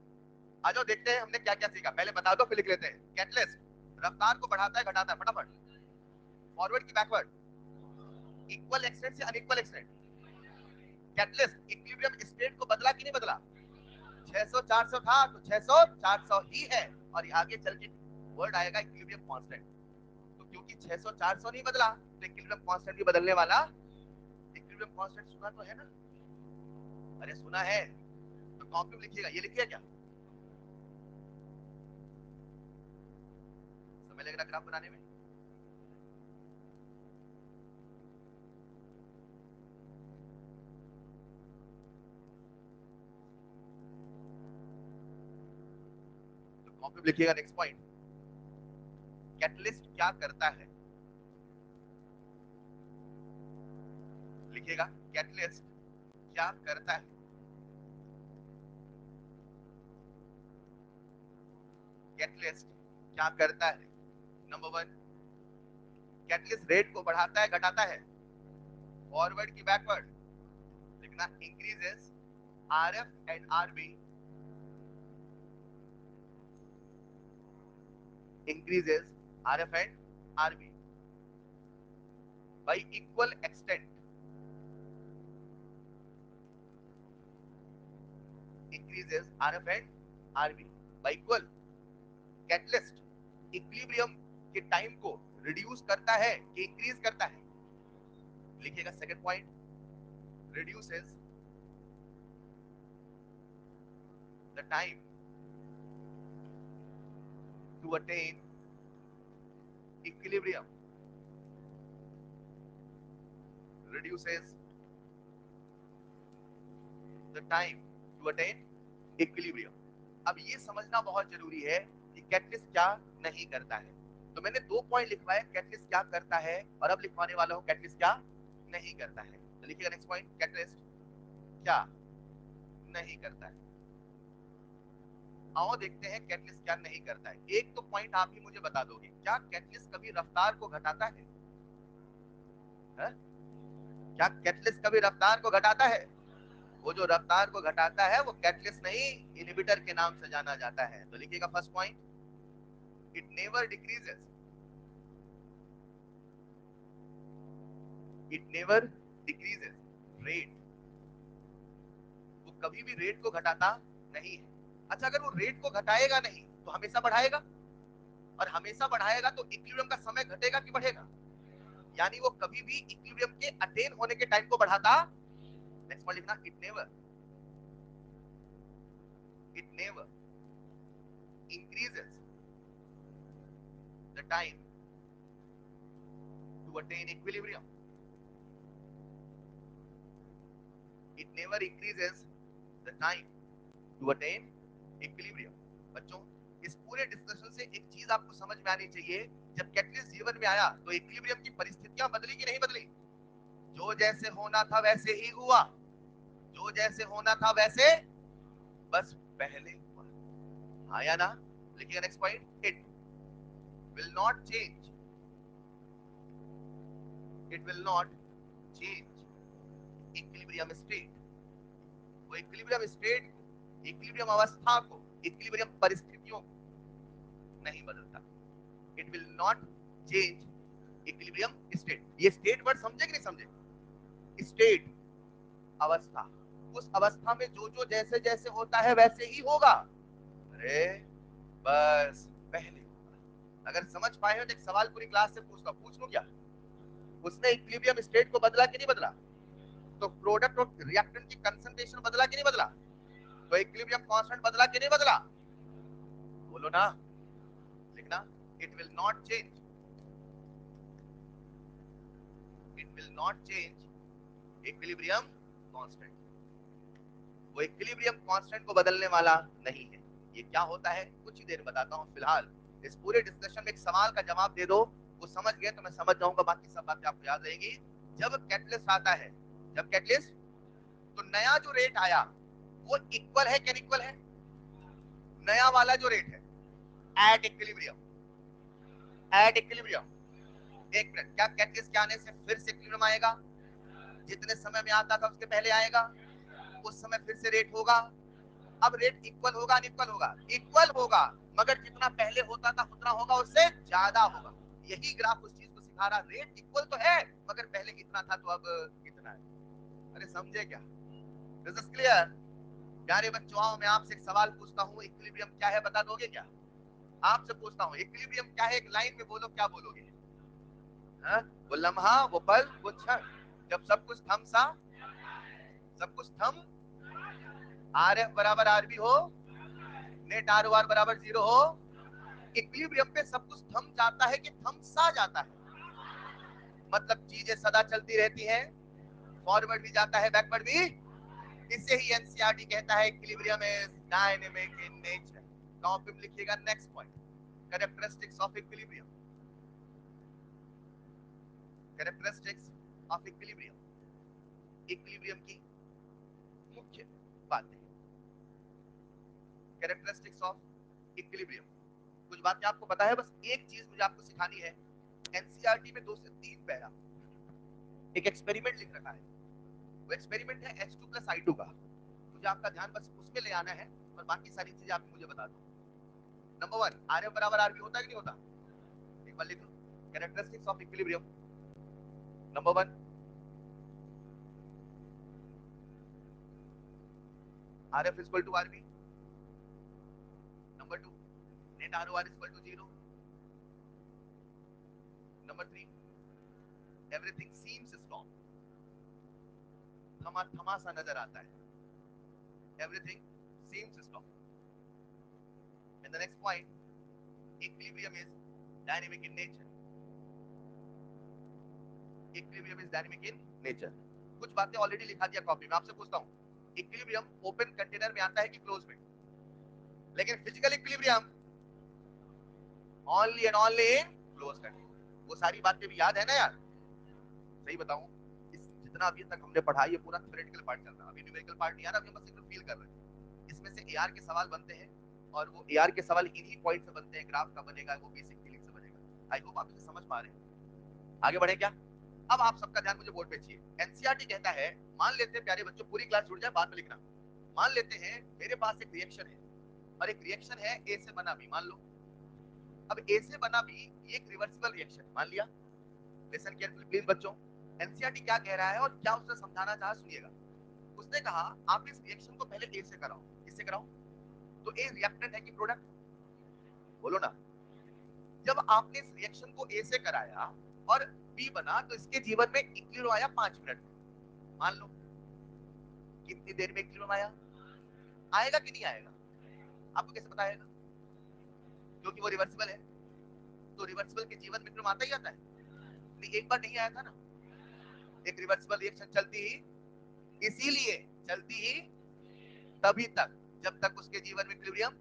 Speaker 1: आ जाओ देखते हैं हमने क्या क्या सीखा, पहले बता दो फिर लिख लेते हैं। कैटलिस्ट रफ्तार को बढ़ाता है घटाता है? फटाफट, फॉरवर्ड की बैकवर्ड, इक्वल एक्सटेंट से unequal extent. Catalyst equilibrium state को बदला कि नहीं बदला? 600 400 था तो 600 400 ही है, और आगे चल के वर्ड आएगा इक्विलिब्रियम कांस्टेंट। तो क्योंकि 600 400 नहीं बदला तो इक्विलिब्रियम कांस्टेंट भी बदलने वाला। इक्विलिब्रियम कांस्टेंट सुना तो है ना? अरे सुना है तो कॉपी में लिखिएगा, ये लिखिए क्या? समय लगेगा ग्राफ बनाने में। तो कॉपी में लिखिएगा नेक्स्ट पॉइंट, कैटलिस्ट क्या करता है? लिखिएगा, कैटलिस्ट क्या करता है? कैटलिस्ट क्या करता है? नंबर वन, कैटलिस्ट रेट को बढ़ाता है घटाता है? फॉरवर्ड की बैकवर्ड, लिखना increases RF and RB, increases RF and RB by equal extent, increases RF and RB by equal. Catalyst equilibrium के टाइम को रिड्यूस करता है कि इंक्रीज करता है? लिखिएगा second point, reduces the time to attain equilibrium, reduces the time to attain equilibrium। अब ये समझना बहुत जरूरी है कि कैटलिस्ट क्या नहीं करता है। तो मैंने 2 पॉइंट लिखवाए, कैटलिस्ट क्या करता है, और अब लिखवाने वाला हूं कैटलिस्ट क्या नहीं करता है। तो लिखिएगा नेक्स्ट पॉइंट, कैटलिस्ट क्या नहीं करता है। आओ देखते हैं कैटलिस्ट क्या नहीं करता है। एक तो पॉइंट आप ही मुझे बता दोगे, क्या कैटलिस्ट कभी रफ्तार को घटाता है? है? क्या कैटलिस्ट कभी रफ्तार को घटाता है? वो जो रफ्तार को घटाता है वो कैटलिस्ट नहीं, इनहिबिटर के नाम से जाना जाता है। तो लिखिएगा first point, it never decreases, it never decreases rate, वो कभी भी रेट को घटाता नहीं है। अच्छा, अगर वो रेट को घटाएगा नहीं तो हमेशा बढ़ाएगा, और हमेशा बढ़ाएगा तो इक्विलिब्रियम का समय घटेगा कि बढ़ेगा? यानी वो कभी भी इक्विलिब्रियम के अटेन होने के टाइम को बढ़ाता। नेक्स्ट पॉइंट लिखना, it never increases the time to attain equilibrium. It never increases the time to attain equilibrium. बच्चों, इस पूरे डिस्कशन से एक चीज आपको समझ में आनी चाहिए, जब कैटलिस्ट जीवन में आया तो इक्विलिब्रियम की परिस्थितियां बदली कि नहीं बदली? जो जैसे होना था वैसे ही हुआ, जो जैसे होना था वैसे बस पहले हुआ। हाँ या ना? लिखिए next point, it will not change, it will not change equilibrium state. वो इक्विलिब्रियम स्टेट को, इक्विलिब्रियम अवस्था को, इक्विलिब्रियम परिस्थितियों को नहीं बदलता। It will not change equilibrium state. ये स्टेट वर्ड समझे कि नहीं समझे? स्टेट, अवस्था, उस अवस्था में जो जो जैसे जैसे होता है वैसे ही होगा। अरे बस पहले होगा। अगर समझ पाए हो तो एक सवाल पूरी क्लास से पूछता, पूछ लूं क्या? उसने इक्विलिब्रियम स्टेट को बदला कि नहीं बदला? तो प्रोडक्ट और रिएक्टेंट की कंसंट्रेशन बदला कि नहीं बदला? तो इक्विलिब्रियम कांस्टेंट बदला कि नहीं बदला? बोलो ना। लिखना, it will not change, it will not change equilibrium constant. वो इक्विलिब्रियम कांस्टेंट को बदलने वाला नहीं है। ये क्या होता है कुछ ही देर बताता हूं। फिलहाल इस पूरे डिस्कशन में एक सवाल का जवाब दे दो, वो समझ गए तो मैं समझ जाऊंगा, बाकी सब बातें आपको याद रहेगी। जब कैटलिस्ट आता है, जब कैटलिस्ट, तो नया जो रेट आया वो इक्वल है, कैन इक्वल है? नया वाला जो रेट है एट इक्विलिब्रियम, एट इक्विलिब्रियम। एक मिनट, क्या कैटलिस्ट के आने से फिर से इक्विलिब्रियम आएगा? जितने समय में आता था उसके पहले आएगा, उस समय फिर से रेट होगा। अब रेट इक्वल होगा अनइक्वल होगा? इक्वल होगा, मगर जितना पहले होता था उतना होगा, उससे ज्यादा होगा। यही ग्राफ उस चीज को सिखा रहा, रेट इक्वल तो है मगर पहले इतना था तो अब इतना है। अरे समझे क्या? This is clear? प्यारे बच्चों, आओ मैं आपसे एक सवाल पूछता हूँ, इक्विलिब्रियम क्या है बता दोगे क्या? आपसे पूछता हूँ, इक्विलिब्रियम क्या है? एक लाइन में बोलो, क्या बोलोगे? हाँ? वो लम्हा, वो पल, वो क्षण जब सब कुछ थम सा, सब कुछ थम, आर एफ बराबर आर बी हो, नेट आर ओ आर बराबर 0 हो। इक्विलिब्रियम पे सब कुछ थम जाता है कि थम सा जाता है? मतलब चीजें सदा चलती रहती हैं, फॉरवर्ड भी जाता है बैकवर्ड भी। इसे ही एनसीईआरटी कहता है equilibrium is dynamic in nature. Copy में लिखिएगा next point, characteristics of equilibrium, characteristics of equilibrium, equilibrium की मुख्य बातें, कैरेक्टरिस्टिक्स ऑफ इक्विलिब्रियम। कुछ बातें आपको पता है, बस एक चीज मुझे आपको सिखानी है। एनसीईआरटी में 2 से 3 पैरा एक एक्सपेरिमेंट लिख रखा है, वो एक्सपेरिमेंट है H2 प्लस I2 का। मुझे आपका ध्यान बस उसमें ले आना है और बाकी सारी चीजें आप मुझे बता दो। नंबर 1, आर एफ बराबर आर बी होता है कि नहीं होता? एक बार लिख लो, characteristics of equilibrium. Number 1, R F equal to R B. Number 2, net R O R equal to 0। Number 3, everything seems stop, थमा थमा सा नजर आता है, everything seems stop. And the next point, equilibrium is dynamic in nature, equilibrium is dynamic in nature. कुछ बातें ऑलरेडी लिखा दिया कॉपी में, आपसे पूछता हूं, इक्विलिब्रियम ओपन कंटेनर में आता है कि क्लोज में? लेकिन physical equilibrium only and only in close condition. वो सारी बातें भी याद है ना यार? सही बताऊं, इस जितना अभी तक हमने पढ़ा ये पूरा थ्योरेटिकल पार्ट चल रहा है, अभी न्यूमेरिकल पार्ट नहीं आ रहा, अभी हम बस एकदम फील कर रहे हैं। इसमें से एआर के सवाल बनते हैं और वो एआर के सवाल इन्हीं पॉइंट से बनते हैं, ग्राफ का बनेगा, वो बेसिक फीलिंग से बनेगा। आई होप आप इसे समझ पा रहे हैं। आगे बढ़े क्या? अब आप सबका ध्यान मुझे बोर्ड पे चाहिए। एनसीईआरटी कहता है, मान लेते हैं प्यारे बच्चों, पूरी क्लास जुड़ जाए, बाद में लिखना। मान लेते हैं मेरे पास एक रिएक्शन है और एक रिएक्शन है ए से बना बी, मान लो। अब ए से बना बी एक रिवर्सिबल रिएक्शन मान लिया। लिसन केयरफुली प्लीज बच्चों, एनसीईआरटी क्या कह रहा है और क्या उसने समझाना चाहा, सुनिएगा। उसने कहा आप इस रिएक्शन को पहले ए से कराओ। किससे कराओ? तो ए रिएक्टेंट है कि प्रोडक्ट? बोलो ना। जब आपने इस रिएक्शन को ए से कराया और बी बना, तो इसके जीवन में इक्विलिब्रियम आया 5 मिनट में, मान लो। कितनी देर में इक्विलिब्रियम आया? आएगा कि नहीं आएगा? आपको कैसे पता आएगा? क्योंकि वो रिवर्सिबल है। तो रिवर्सिबल के जीवन में इक्विलिब्रियम आता ही आता है। नहीं, एक बार नहीं आया था ना। एक रिवर्सिबल रिएक्शन चलती ही इसीलिए चलती ही तभी तक जब तक उसके जीवन में इक्विलिब्रियम,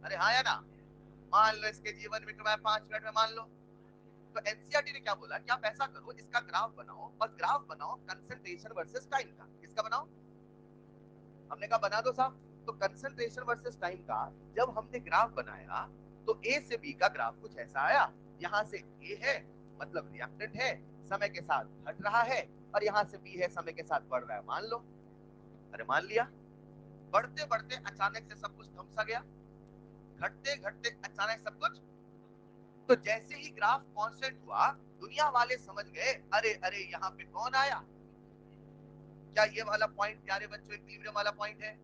Speaker 1: अरे हाँ या ना? मान लो इसके जीवन में इक्विलिब्रियम 5 मिनट में, मान लो। तो एनसीईआरटी ने क्या बोला कि आप ऐसा करो, इसका ग्राफ बनाओ, और ग्राफ बनाओ कंसंट्रेशन वर्सेस टाइम का। किसका बनाओ? हमने कहा बना दो साहब। तो कंसंट्रेशन वर्सेस टाइम का जब हमने ग्राफ बनाया, तो ए से बी का ग्राफ कुछ ऐसा आया। यहां से ए है, मतलब रिएक्टेंट है, समय के साथ घट रहा है, और यहां से बी है, समय के साथ बढ़ रहा है, मान लो। अरे मान लिया। बढ़ते बढ़ते अचानक से सब कुछ थम सा गया, घटते घटते अचानक सब कुछ। तो जैसे ही ग्राफ कांस्टेंट हुआ, दुनिया वाले समझ गए, अरे अरे यहाँ पे कौन आया? क्या ये वाला पॉइंट प्यारे बच्चों इक्विलिब्रियम वाला पॉइंट है?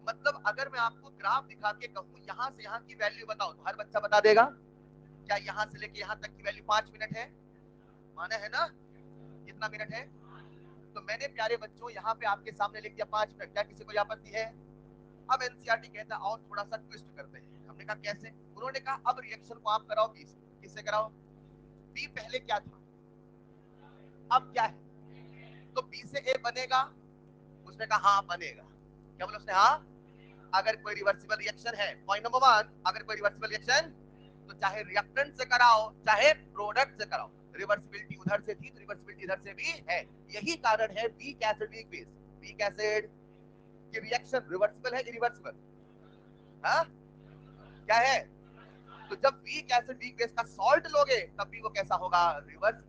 Speaker 1: मतलब अगर मैं आपको ग्राफ दिखा के कहूं यहाँ से यहाँ की वैल्यू बताओ, तो हर बच्चा बता देगा। क्या यहाँ से लेके यहाँ तक की वैल्यू 5 मिनट है? माना है ना? कितना मिनट है? तो मैंने प्यारे बच्चों यहाँ पे आपके सामने लिख दिया 5 मिनट। क्या किसी को आपत्ति है? अब एनसीईआरटी कहता है और थोड़ा सा ट्विस्ट करते हैं। हमने कहा कैसे? उन्होंने कहा अब रिएक्शन को आप कराओ बी से। किससे कराओ? बी पहले क्या था, अब क्या है? तो बी से ए बनेगा? उसने कहा हाँ बनेगा। क्या बोला उसने? हाँ। अगर कोई रिवर्सिबल रिएक्शन है, पॉइंट नंबर 1, अगर कोई रिवर्सिबल रिएक्शन, तो चाहे रिएक्टेंट से कराओ चाहे प्रोडक्ट से कराओ, रिवर्सिबिलिटी उधर से थी तो रिवर्सिबिलिटी इधर से भी है। यही कारण है weak acid weak base. Weak acid की रिएक्शन रिवर्सिबल है, इरिवर्सिबल? हाँ, क्या है? तो जब वीक एसिड वीक बेस का सॉल्ट लोगे तब भी वो कैसा होगा? रिवर्स।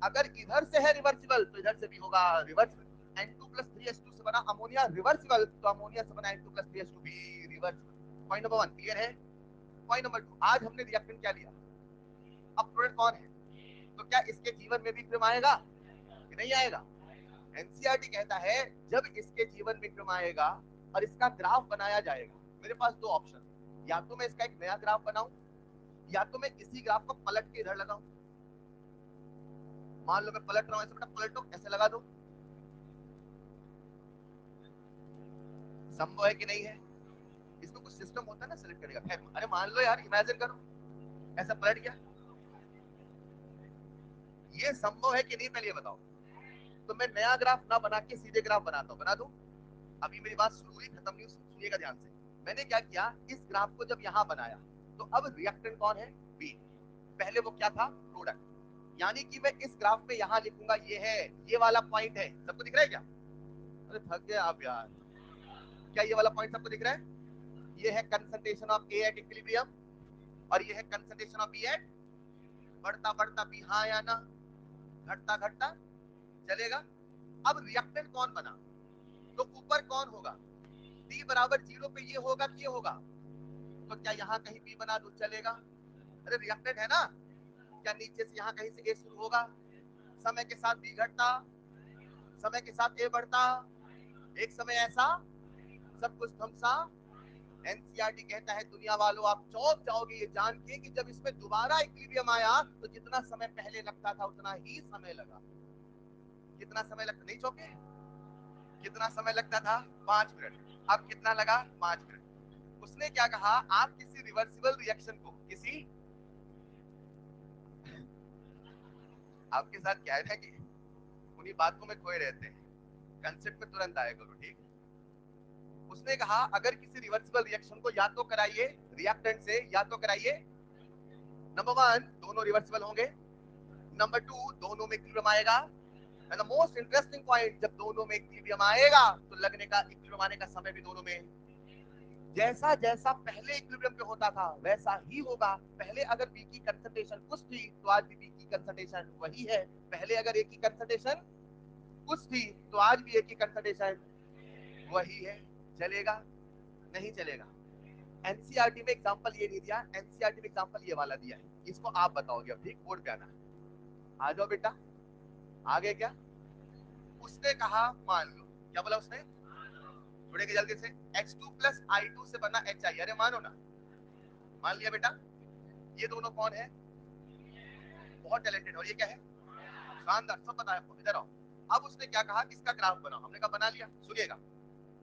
Speaker 1: अगर इधर से है रिवर्सिबल तो इधर से भी होगा रिवर्सिबल। N2+3H2 से बना अमोनिया रिवर्सिबल, तो अमोनिया से बना N2+3H2 भी रिवर्सिबल। पॉइंट नंबर 1 क्लियर है? पॉइंट नंबर 2, आज हमने रिएक्टेंट क्या लिया, अब प्रोडक्ट कौन है? तो क्या इसके जीवन में भी क्रम आएगा कि नहीं आएगा? एनसीईआरटी कहता है जब इसके जीवन में क्रम आएगा और इसका ग्राफ बनाया जाएगा, मेरे पास दो ऑप्शन, या तो मैं इसका एक नया ग्राफ बनाऊं, या तो मैं इसी ग्राफ को पलट के इधर लगाऊं। मान लो मैं पलट रहा हूं, ऐसे बेटा पलटो, ऐसे लगा दो। संभव है कि नहीं है? इसमें कुछ सिस्टम होता है ना सिलेक्ट करेगा। खैर, अरे मान लो यार, इमेजिन करो ऐसा पलट गया, ये संभव है कि नहीं पहले ये बताओ। तो मैं नया ग्राफ ना बना के सीधे ग्राफ बनाता हूं, बना दूं? अभी मेरी बात शुरू हुई, खत्म नहीं, सुनिएगा ध्यान से। मैंने क्या किया, इस ग्राफ को जब यहां बनाया, तो अब रिएक्टेंट कौन है? बी। पहले वो क्या था? प्रोडक्ट। यानी कि मैं इस ग्राफ में यहां लिखूंगा ये है, ये वाला पॉइंट है। सबको दिख रहा है क्या? अरे थक गए आप यार। क्या ये वाला पॉइंट सबको दिख रहा है? ये है concentration of A at equilibrium, और ये है कंसंट्रेशन ऑफ बी एट। बढ़ता बढ़ता बी, हाँ या ना? घटता घटता चलेगा। अब रिएक्टेंट कौन बना? तो ऊपर कौन होगा? डी बराबर 0 पे ये होगा कि ये होगा? तो क्या यहाँ कहीं बी बना दो, चलेगा? अरे रिएक्टेंट है ना? क्या नीचे से यहाँ कहीं से ए शुरू होगा? समय के साथ बी घटता, समय के साथ ए बढ़ता, एक समय ऐसा सब कुछ थमसा। एनसीईआरटी कहता है दुनिया वालों आप चौंक जाओगे ये जान के कि जब इसमें दोबारा इक्विलिब्रियम आया, तो जितना समय पहले लगता था उतना ही समय लगा। कितना समय लगता, नहीं चौंके? कितना समय लगता था? 5 मिनट। अब कितना लगा? 5 मिनट। उसने क्या कहा, आप किसी रिवर्सिबल रिएक्शन को, किसी, आपके साथ क्या है ना कि उन्हीं बातों में खोए रहते हैं, कंसेप्ट में तुरंत आया करो, ठीक? उसने कहा अगर किसी रिवर्सिबल रिएक्शन को या तो कराइए रिएक्टेंट से या तो कराइए नंबर वन दोनों रिवर्सिबल होंगे, नंबर टू दोनों में इक्विलिब्रियम आएगा, and the most interesting point जब दोनों में इक्विलिब्रियम आएगा तो लगने का इक्विलिब्रियम आने का समय भी दोनों में जैसा जैसा पहले इक्विलिब्रियम पे होता था वैसा ही होगा। पहले अगर बी की कंसंट्रेशन कुछ थी तो आज भी बी की कंसंट्रेशन वही है, पहले अगर ए की कंसंट्रेशन कुछ थी तो आज भी ए की कंसंट्रेशन वही है। चलेगा नहीं चलेगा? एनसीईआरटी में एग्जांपल ये नहीं दिया, एनसीईआरटी में एग्जांपल ये वाला दिया है, इसको आप बताओगे अब ठीक बोर्ड पे आना। आ जाओ बेटा, आ गए क्या? उसने कहा मान लो, क्या बोला उसने, जुड़ेंगे जल्दी से, H2 प्लस I2 से बना HI, अरे मानो ना, मान लिया बेटा। ये दोनों कौन है? बहुत टैलेंटेड, और ये क्या है? शानदार, सब पता है आपको, इधर आओ। अब उसने क्या कहा, इसका ग्राफ बनाओ, हमने कहा बना लिया। सुनिएगा,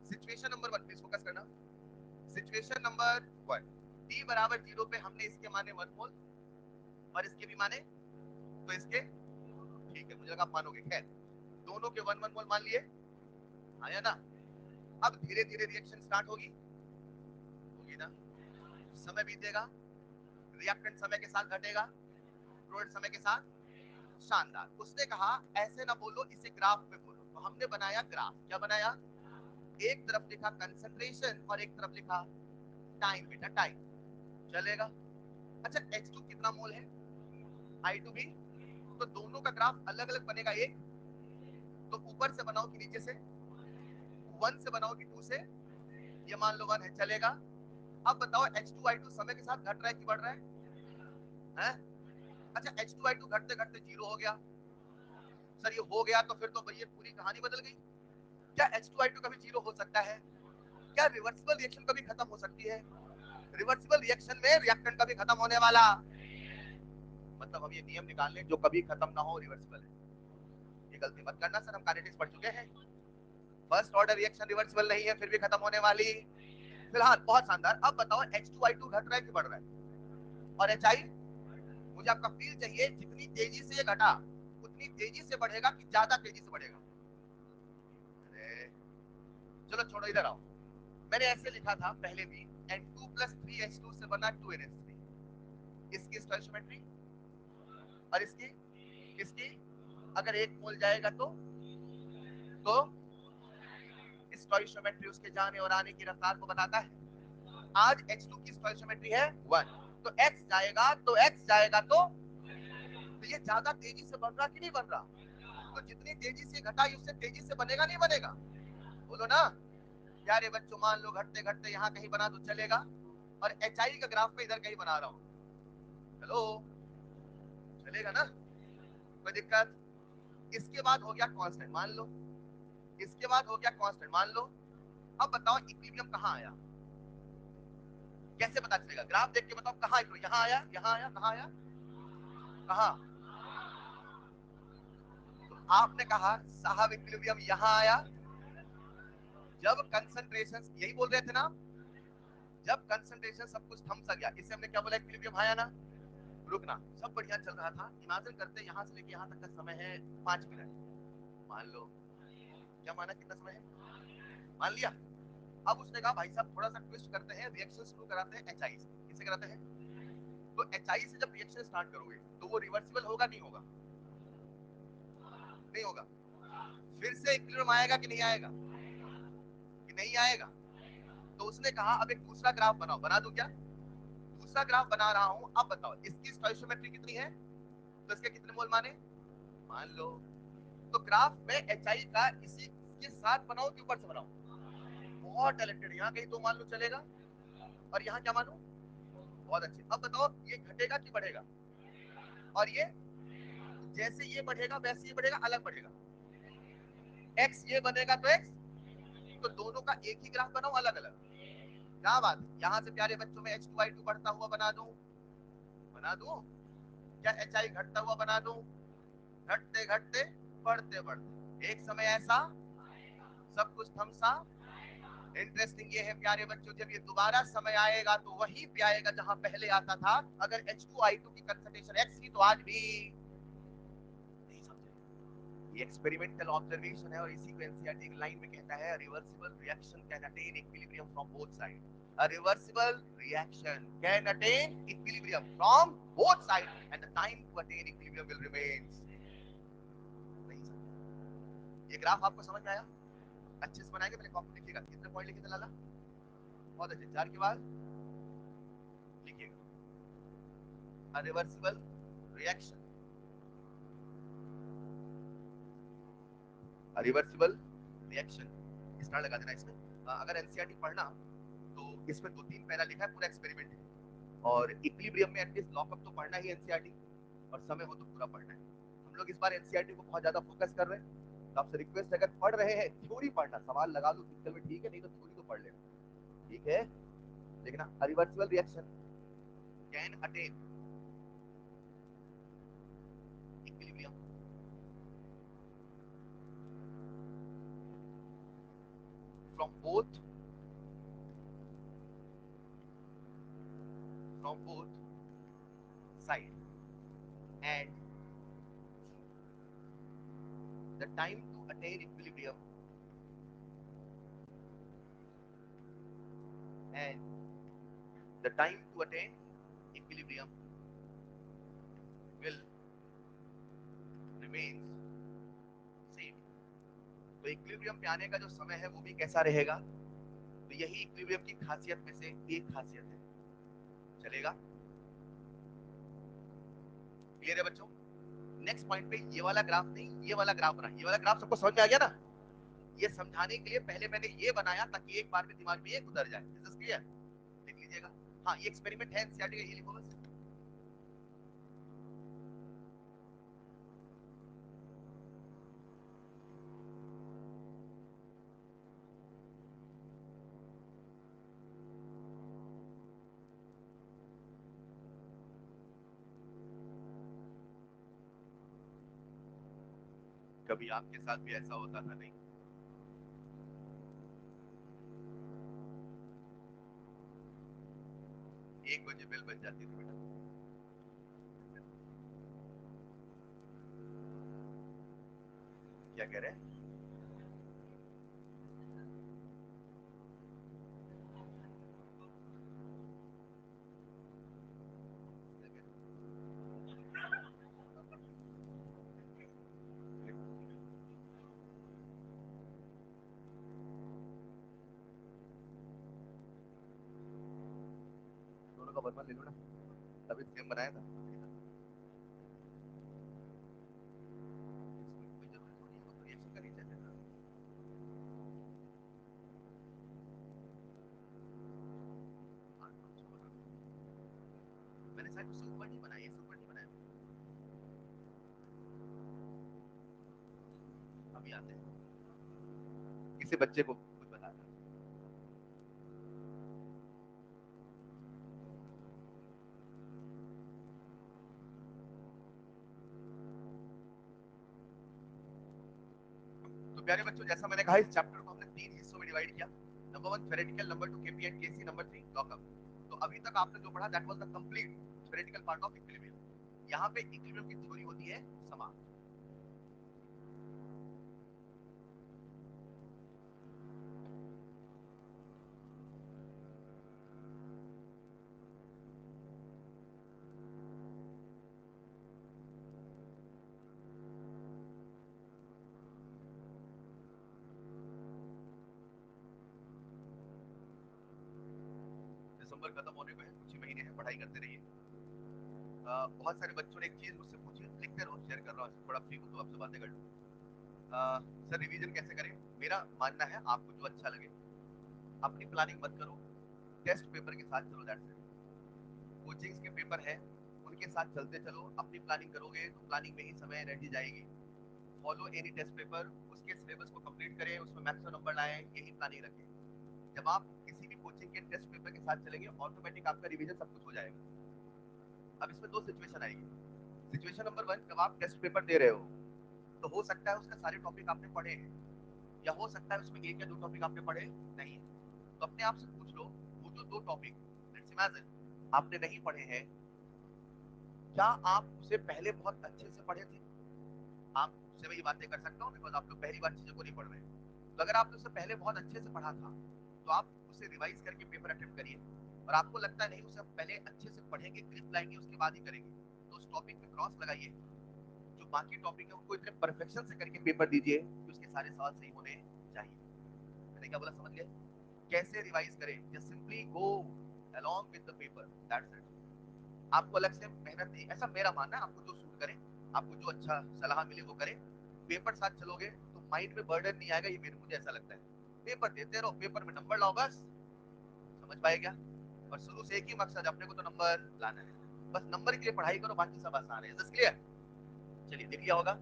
Speaker 1: सिचुएशन नंबर 1 प्लीज फोकस करना। सिचुएशन नंबर 1, t बराबर 0 पे हमने इसके माने 1 मोल और इसके भी माने, तो इसके ठीक है, मुझे लगा आप मानोगे, खैर दोनों के 1 मोल मान लिए, आया ना। अब धीरे धीरे रिएक्शन स्टार्ट होगी, होगी ना, समय बीतेगा, रिएक्टेंट समय के साथ घटेगा, प्रोडक्ट समय के साथ। शानदार। उसने कहा ऐसे ना बोलो, इसे ग्राफ में बोलो, तो हमने बनाया ग्राफ। क्या बनाया? एक तरफ लिखा कंसंट्रेशन और एक तरफ लिखा टाइम, बेटा टाइम। चलेगा? अच्छा H2 कितना मोल है, I2 भी, तो दोनों का ग्राफ अलग अलग बनेगा। एक तो ऊपर से बनाओ कि नीचे से, 1 से बनाओ कि 2 से, ये मान लो 1 है, चलेगा। अब बताओ H2 I2 समय के साथ घट रहा है कि बढ़ रहा है? अच्छा H2 I2 घटते घटते 0 हो गया, सर ये हो गया तो फिर तो ये पूरी कहानी बदल गई। क्या H2 I2 कभी 0 हो सकता है? क्या रिवर्सिबल रिएक्शन कभी खत्म हो सकती है? रिवर्सिबल रिएक्शन में रिएक्टेंट कभी खत्म होने वाला, मतलब हम ये नियम निकाल लें जो कभी खत्म ना हो रिवर्सिबल है। ये गलती मत करना सर, हम काइनेटिक्स पढ़ चुके हैं, फर्स्ट ऑर्डर रिएक्शन रिवर्सिबल नहीं है फिर भी खत्म होने वाली। फिलहाल बहुत शानदार। अब बताओ H2I2 घट रहा है कि बढ़ रहा है? और HI, मुझे आपका फील चाहिए, जितनी तेजी से ये घटा उतनी तेजी से बढ़ेगा कि ज्यादा तेजी से बढ़ेगा? अरे चलो छोड़ो, इधर आओ। मैंने ऐसे लिखा था पहले भी, N2 प्लस 3H2 से बना 2NH3, इसकी स्टोइचियोमेट्री और इसकी अगर एक मोल जाएगा तो स्टोइचियोमेट्री उसके जाने और आने की रफ्तार को बताता है। आज H2 की स्टोइचियोमेट्री है 1, तो X जाएगा तो ये ज्यादा तेजी से बढ़ रहा कि नहीं बढ़ रहा? तो जितनी तेजी से घटाई उससे तेजी से बनेगा नहीं बनेगा? बोलो ना प्यारे बच्चों, मान लो घटते घटते यहाँ कहीं बना दो चलेगा, और HI का ग्राफ में इधर कहीं बना रहा हूँ, चलो चलेगा ना, कोई दिक्कत? इसके बाद हो गया कांस्टेंट मान लो, इसके बाद हो गया कांस्टेंट मान लो। अब बताओ इक्विलिब्रियम कहाँ आया? कैसे पता चलेगा? ग्राफ देख के बताओ कहाँ इक्विलिब्रियम, यहाँ आया, यहाँ आया, कहाँ आया, कहाँ? तो आपने कहा साहब इक्विलिब्रियम यहाँ आया जब कंसंट्रेशन, यही बोल रहे थे ना, जब कंसंट्रेशन सब कुछ थम सा गया, इसे हमने क्या बोला, इक्विलिब्रियम आया ना। रुकना, सब बढ़िया चल रहा था, इमेजिन करते यहाँ से लेके यहाँ तक का समय है 5 मिनट मान लो। क्या माना, कितना समय है मान लिया? अब उसने कहा भाई साहब थोड़ा सा ट्विस्ट करते हैं, रिएक्शन शुरू कराते हैं HI से। किसे कराते हैं? तो HI से जब रिएक्शन स्टार्ट करोगे तो वो रिवर्सिबल होगा नहीं होगा? नहीं होगा। फिर से इक्विलिब्रियम आएगा कि नहीं आएगा? कि नहीं आएगा? तो उसने कहा अब एक दूसरा ग्राफ बनाओ, बना दूं क्या? दूसरा ग्राफ बना रहा हूं। अब बताओ इसकी स्टोइचियोमेट्री कितनी है, तो इसके कितने मोल माने, मान लो। तो ग्राफ में HI का इसी के साथ बनाओ कि ऊपर से बनाओ? बहुत टैलेंटेड, यहाँ कहीं तो मान लो चलेगा, और यहाँ क्या मानो, बहुत अच्छे। अब बताओ ये घटेगा कि बढ़ेगा? और ये जैसे ये बढ़ेगा वैसे ये बढ़ेगा, अलग बढ़ेगा। X ये बनेगा तो X, तो दोनों का एक ही ग्राफ बनाओ अलग अलग। क्या बात है? यहाँ से प्यारे बच्चों में H2I2 बढ़ता हुआ बना दूं, बना दूं? क्या HI घटता हुआ बना दूं? घटते घटते बढ़ते बढ़ते एक समय ऐसा सब कुछ थमसा। इंटरेस्टिंग ये है प्यारे बच्चों, जब ये दोबारा समय आएगा तो वही पे आएगा जहां पहले आता था। अगर H2I2 की कंसंट्रेशन X थी तो आज भी नहीं समझे, ये एक्सपेरिमेंटल ऑब्जर्वेशन है और इसी को एनसीईआरटी एक लाइन में कहता है reversible reaction can attain equilibrium from both side. A reversible reaction can attain equilibrium from both sides and the time to attain equilibrium will remain. नहीं समझ? ये ग्राफ आपको समझ में आया? अच्छे से बनाएंगे, पहले कॉपी लिखिएगा. कितने पॉइंट लिखे थे लाला? बहुत अच्छे. 4 के बाद लिखिएगा a reversible reaction. Reversible reaction star लगा देना इसमें. अगर एनसीईआरटी पढ़ना तो इसमें 2-3 पैरा लिखा है, पूरा एक्सपेरिमेंट है. और इक्विलिब्रियम में एटलीस्ट लॉकअप तो पढ़ना ही एनसीईआरटी, और समय हो तो पूरा पढ़ना है. हम लोग इस बार एनसीईआरटी को बहुत ज्यादा फोकस कर रहे हैं, तो आपसे रिक्वेस्ट है अगर पढ़ रहे हैं थ्योरी पढ़ना, सवाल लगा लो फिजिकल में ठीक है, नहीं तो थ्योरी तो पढ़ लेना, ठीक है. देखना reversible reaction can attain equilibrium from both side and the time to attain equilibrium and the time to attain equilibrium will remain same. तो इक्विलिब्रियम पे आने का जो समय है वो भी कैसा रहेगा, तो यही इक्विलिब्रियम की खासियत में से एक खासियत है. चलेगा? क्लियर है बच्चों? नेक्स्ट पॉइंट पे ये वाला ग्राफ नहीं, ये वाला ग्राफ बना. ये वाला ग्राफ सबको समझ में आ गया ना? ये समझाने के लिए पहले मैंने ये बनाया ताकि एक बार में दिमाग में ये उतर जाए. Is this clear? लिख लीजिएगा. हाँ, ये एक्सपेरिमेंट है एनसीईआरटी का, ये लिखो बस. कभी आपके साथ भी ऐसा होता था? नहीं. 1 बजे बेल बज जाती थी बेटा. क्या कह रहे हैं? दोनों का बदला ले लो ना, तभी सेम बनाया था. मैंने शायद उससे ऊपर नहीं बनाया, इससे ऊपर नहीं बनाया. अभी आते हैं. किसी बच्चे को कुछ बताना. तो प्यारे बच्चों, जैसा मैंने कहा इस चैप्टर को हमने 3 हिस्सों में डिवाइड किया. Number 1 theoretical, number 2 KP and KC, number 3 लॉकअप. तो अभी तक आपने जो पढ़ा that was the complete theoretical part of equilibrium. यहाँ पे इक्विलिब्रियम की थ्योरी होती है समाप्त. दिसंबर खत्म होने को है, कुछ ही महीने हैं, पढ़ाई करते रहिए. बहुत सारे बच्चों ने एक चीज मुझसे पूछी, लिखते रहो, शेयर कर रहा हूँ, थोड़ा फ्री हो तो आपसे बातें कर लूँ. सर रिवीजन कैसे करें? मेरा मानना है आपको जो अच्छा लगे. अपनी प्लानिंग मत करो, टेस्ट पेपर के साथ चलो. That's it. कोचिंग्स के पेपर है, उनके साथ चलते चलो. अपनी प्लानिंग करोगे तो प्लानिंग में ही समय रह जाएगी. फॉलो एनी टेस्ट पेपर, उसके सिलेबस को कंप्लीट करें, उसमें मैक्सिमम नंबर लाएं, यही प्लानिंग रखें. जब आप किसी भी कोचिंग के टेस्ट पेपर के साथ चलेंगे ऑटोमेटिक आपका रिवीजन सब कुछ हो जाएगा. अब इसमें दो सिचुएशन आएगी. सिचुएशन नंबर 1, जब आप टेस्ट पेपर दे रहे हो तो हो सकता है उसके सारे टॉपिक आपने पढ़े हैं, या हो सकता है उसमें एक या दो टॉपिक आपने पढ़े नहीं. तो अपने आप से पूछ लो, वो जो दो टॉपिक लेट्स इमेजिन आपने नहीं पढ़े हैं, क्या आप उसे पहले बहुत अच्छे से पढ़े थे? आप आपसे मैं ये बातें कर सकता हूँ बिकॉज आप लोग पहली बार चीजों को नहीं पढ़ रहे हैं। तो अगर आपने उससे पहले बहुत अच्छे से पढ़ा था तो आप उसे रिवाइज करके पेपर अटेम्प्ट करिए। और आपको लगता है नहीं उसे पहले अच्छे से पढ़ेंगे, ग्रिप लाएंगे, उसके बाद ही करेंगे, तो उस टॉपिक पे क्रॉस लगाइए। जो बाकी टॉपिक है उनको इतने परफेक्शन से करके पेपर दीजिए कि उसके सारे सवाल सही होने चाहिए। मैंने क्या बोला समझ गए? कैसे रिवाइज करें? Just simply go along with the paper, that's it. आपको अलग से मेहनत नहीं, ऐसा मेरा मानना है। आपको जो सूट करे, आपको जो अच्छा सलाह मिले वो करें। पेपर साथ चलोगे तो माइंड में बर्डन नहीं आएगा, ये मेरे मुझे ऐसा लगता है। पेपर देते रहो, पेपर में नंबर लाओ बस। समझ पाए क्या? और शुरू से एक ही मकसद, अपने को तो नंबर लाना है। बस नंबर के लिए पढ़ाई करो, बाकी सब आसान है। Just clear? चलिए देख लिया होगा।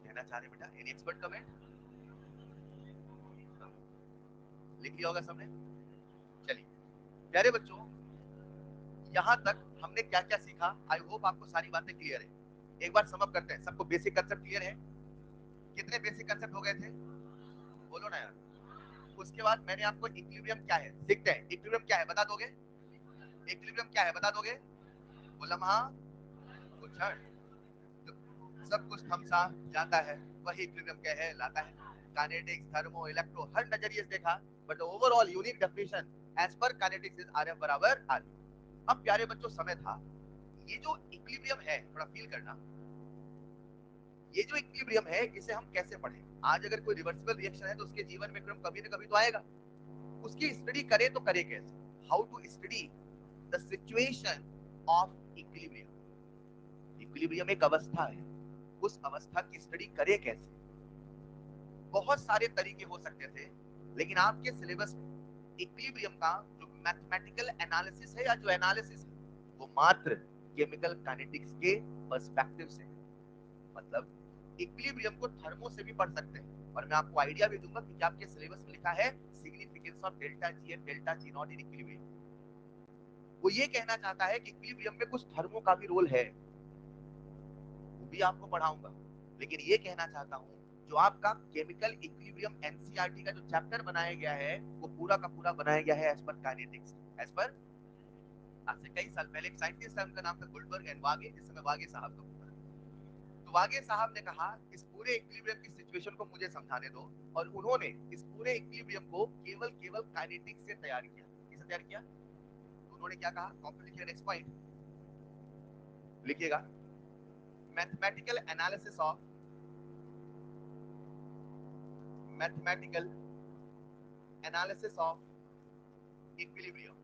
Speaker 1: कहना चाह रहे बेटा? Any expert comment? लिख लिया होगा सबने? चलिए प्यारे बच्चों, यहाँ तक हमने क्या क्या सीखा, आई होप आपको सारी बातें क्लियर है। एक बार समअप करते हैं। सबको बेसिक कंसेप्ट क्लियर है? कितने बेसिक कंसेप्ट हो गए थे? बोलो ना यार। उसके बाद मैंने आपको इक्विलिब्रियम क्या है सीखते हैं। इक्विलिब्रियम क्या है बता दोगे? इक्विलिब्रियम क्या है बता दोगे? वो लम्हा, वो क्षण, जो सब कुछ थमसा जाता है, वही इक्विलिब्रियम क्या है लाता है। काइनेटिक्स, थर्मो, इलेक्ट्रो, हर नजरिए से देखा, but the overall unique definition as per kinetics is RF बराबर आर। अब प्यारे बच्चों समय था, ये जो इक्विलिब्रियम है थोड़ा फील करना, ये जो इक्विलिब्रियम है इसे हम कैसे पढ़ें। आज अगर कोई रिवर्सिबल रिएक्शन है तो उसके जीवन में क्रम कभी ना कभी तो आएगा। उसकी स्टडी करें तो करें कैसे? How to study the situation of equilibrium. Equilibrium एक अवस्था है, उस अवस्था की स्टडी करें कैसे? बहुत सारे तरीके हो सकते थे, लेकिन आपके सिलेबस में इक्विलिब्रियम का जो मैथमेटिकल एनालिसिस है या जो एनालिसिस है वो मात्र केमिकल काइनेटिक्स के पर्सपेक्टिव से है। मतलब इक्विलिब्रियम को थर्मो से भी पढ़ सकते हैं। और मैं आपको आइडिया भी दूंगा कि आपके सिलेबस में लिखा है significance of delta G and delta ji not in equilibrium. वो ये कहना चाहता है कि इक्विलिब्रियम में कुछ थर्मो का भी रोल है, वो भी आपको पढ़ाऊंगा। लेकिन ये कहना चाहता हूं जो आपका केमिकल इक्विलिब्रियम एनसीईआरटी का जो चैप्टर बनाया गया है वो पूरा का पूरा बनाया गया है as per kinetics. As per, आज से कई साल पहले एक साइंटिस्ट है, उनका नाम था गुल्डबर्ग एंड वागे, जिस समय वागे साहब को, तो वागे साहब ने कहा इस पूरे इक्विलिब्रियम की सिचुएशन को मुझे समझाने दो। और उन्होंने इस पूरे इक्विलिब्रियम को केवल केवल काइनेटिक्स से तैयार किया। किससे तैयार किया? तो उन्होंने क्या कहा? कॉपी लिखिए, नेक्स्ट पॉइंट लिखिएगा। Mathematical analysis of, mathematical analysis of equilibrium,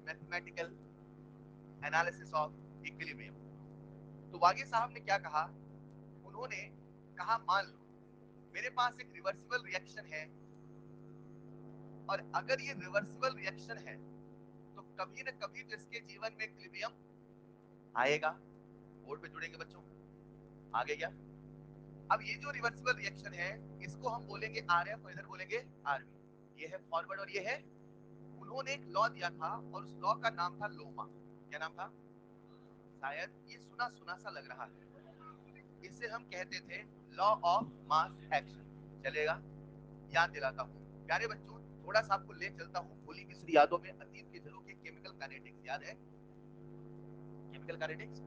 Speaker 1: mathematical analysis of equilibrium. तो वागे साहब ने क्या कहा? उन्होंने कहा मान लो मेरे पास एक रिवर्सिबल रिएक्शन है, और अगर ये रिवर्सिबल रिएक्शन है तो कभी न कभी तो इसके जीवन में इक्विलिब्रियम आएगा। बोर्ड पे जुड़ेंगे बच्चों? आगे क्या? अब ये जो रिवर्सिबल रिएक्शन है इसको हम बोलेंगे आरएफ और इधर बोलेंगे आरबी। ये है फॉरवर्ड और ये है। उन्होंने एक लॉ दिया था और उस लॉ का नाम था लोमा। क्या नाम था? शायद ये सुना सुना सा लग रहा है। इसे हम कहते थे लॉ ऑफ मास एक्शन। चलेगा? याद दिलाता हूँ प्यारे बच्चों, थोड़ा सा आपको ले चलता हूँ भूली बिसरी यादों में, अतीत की झलकों। केमिकल काइनेटिक्स याद है? केमिकल काइनेटिक्स,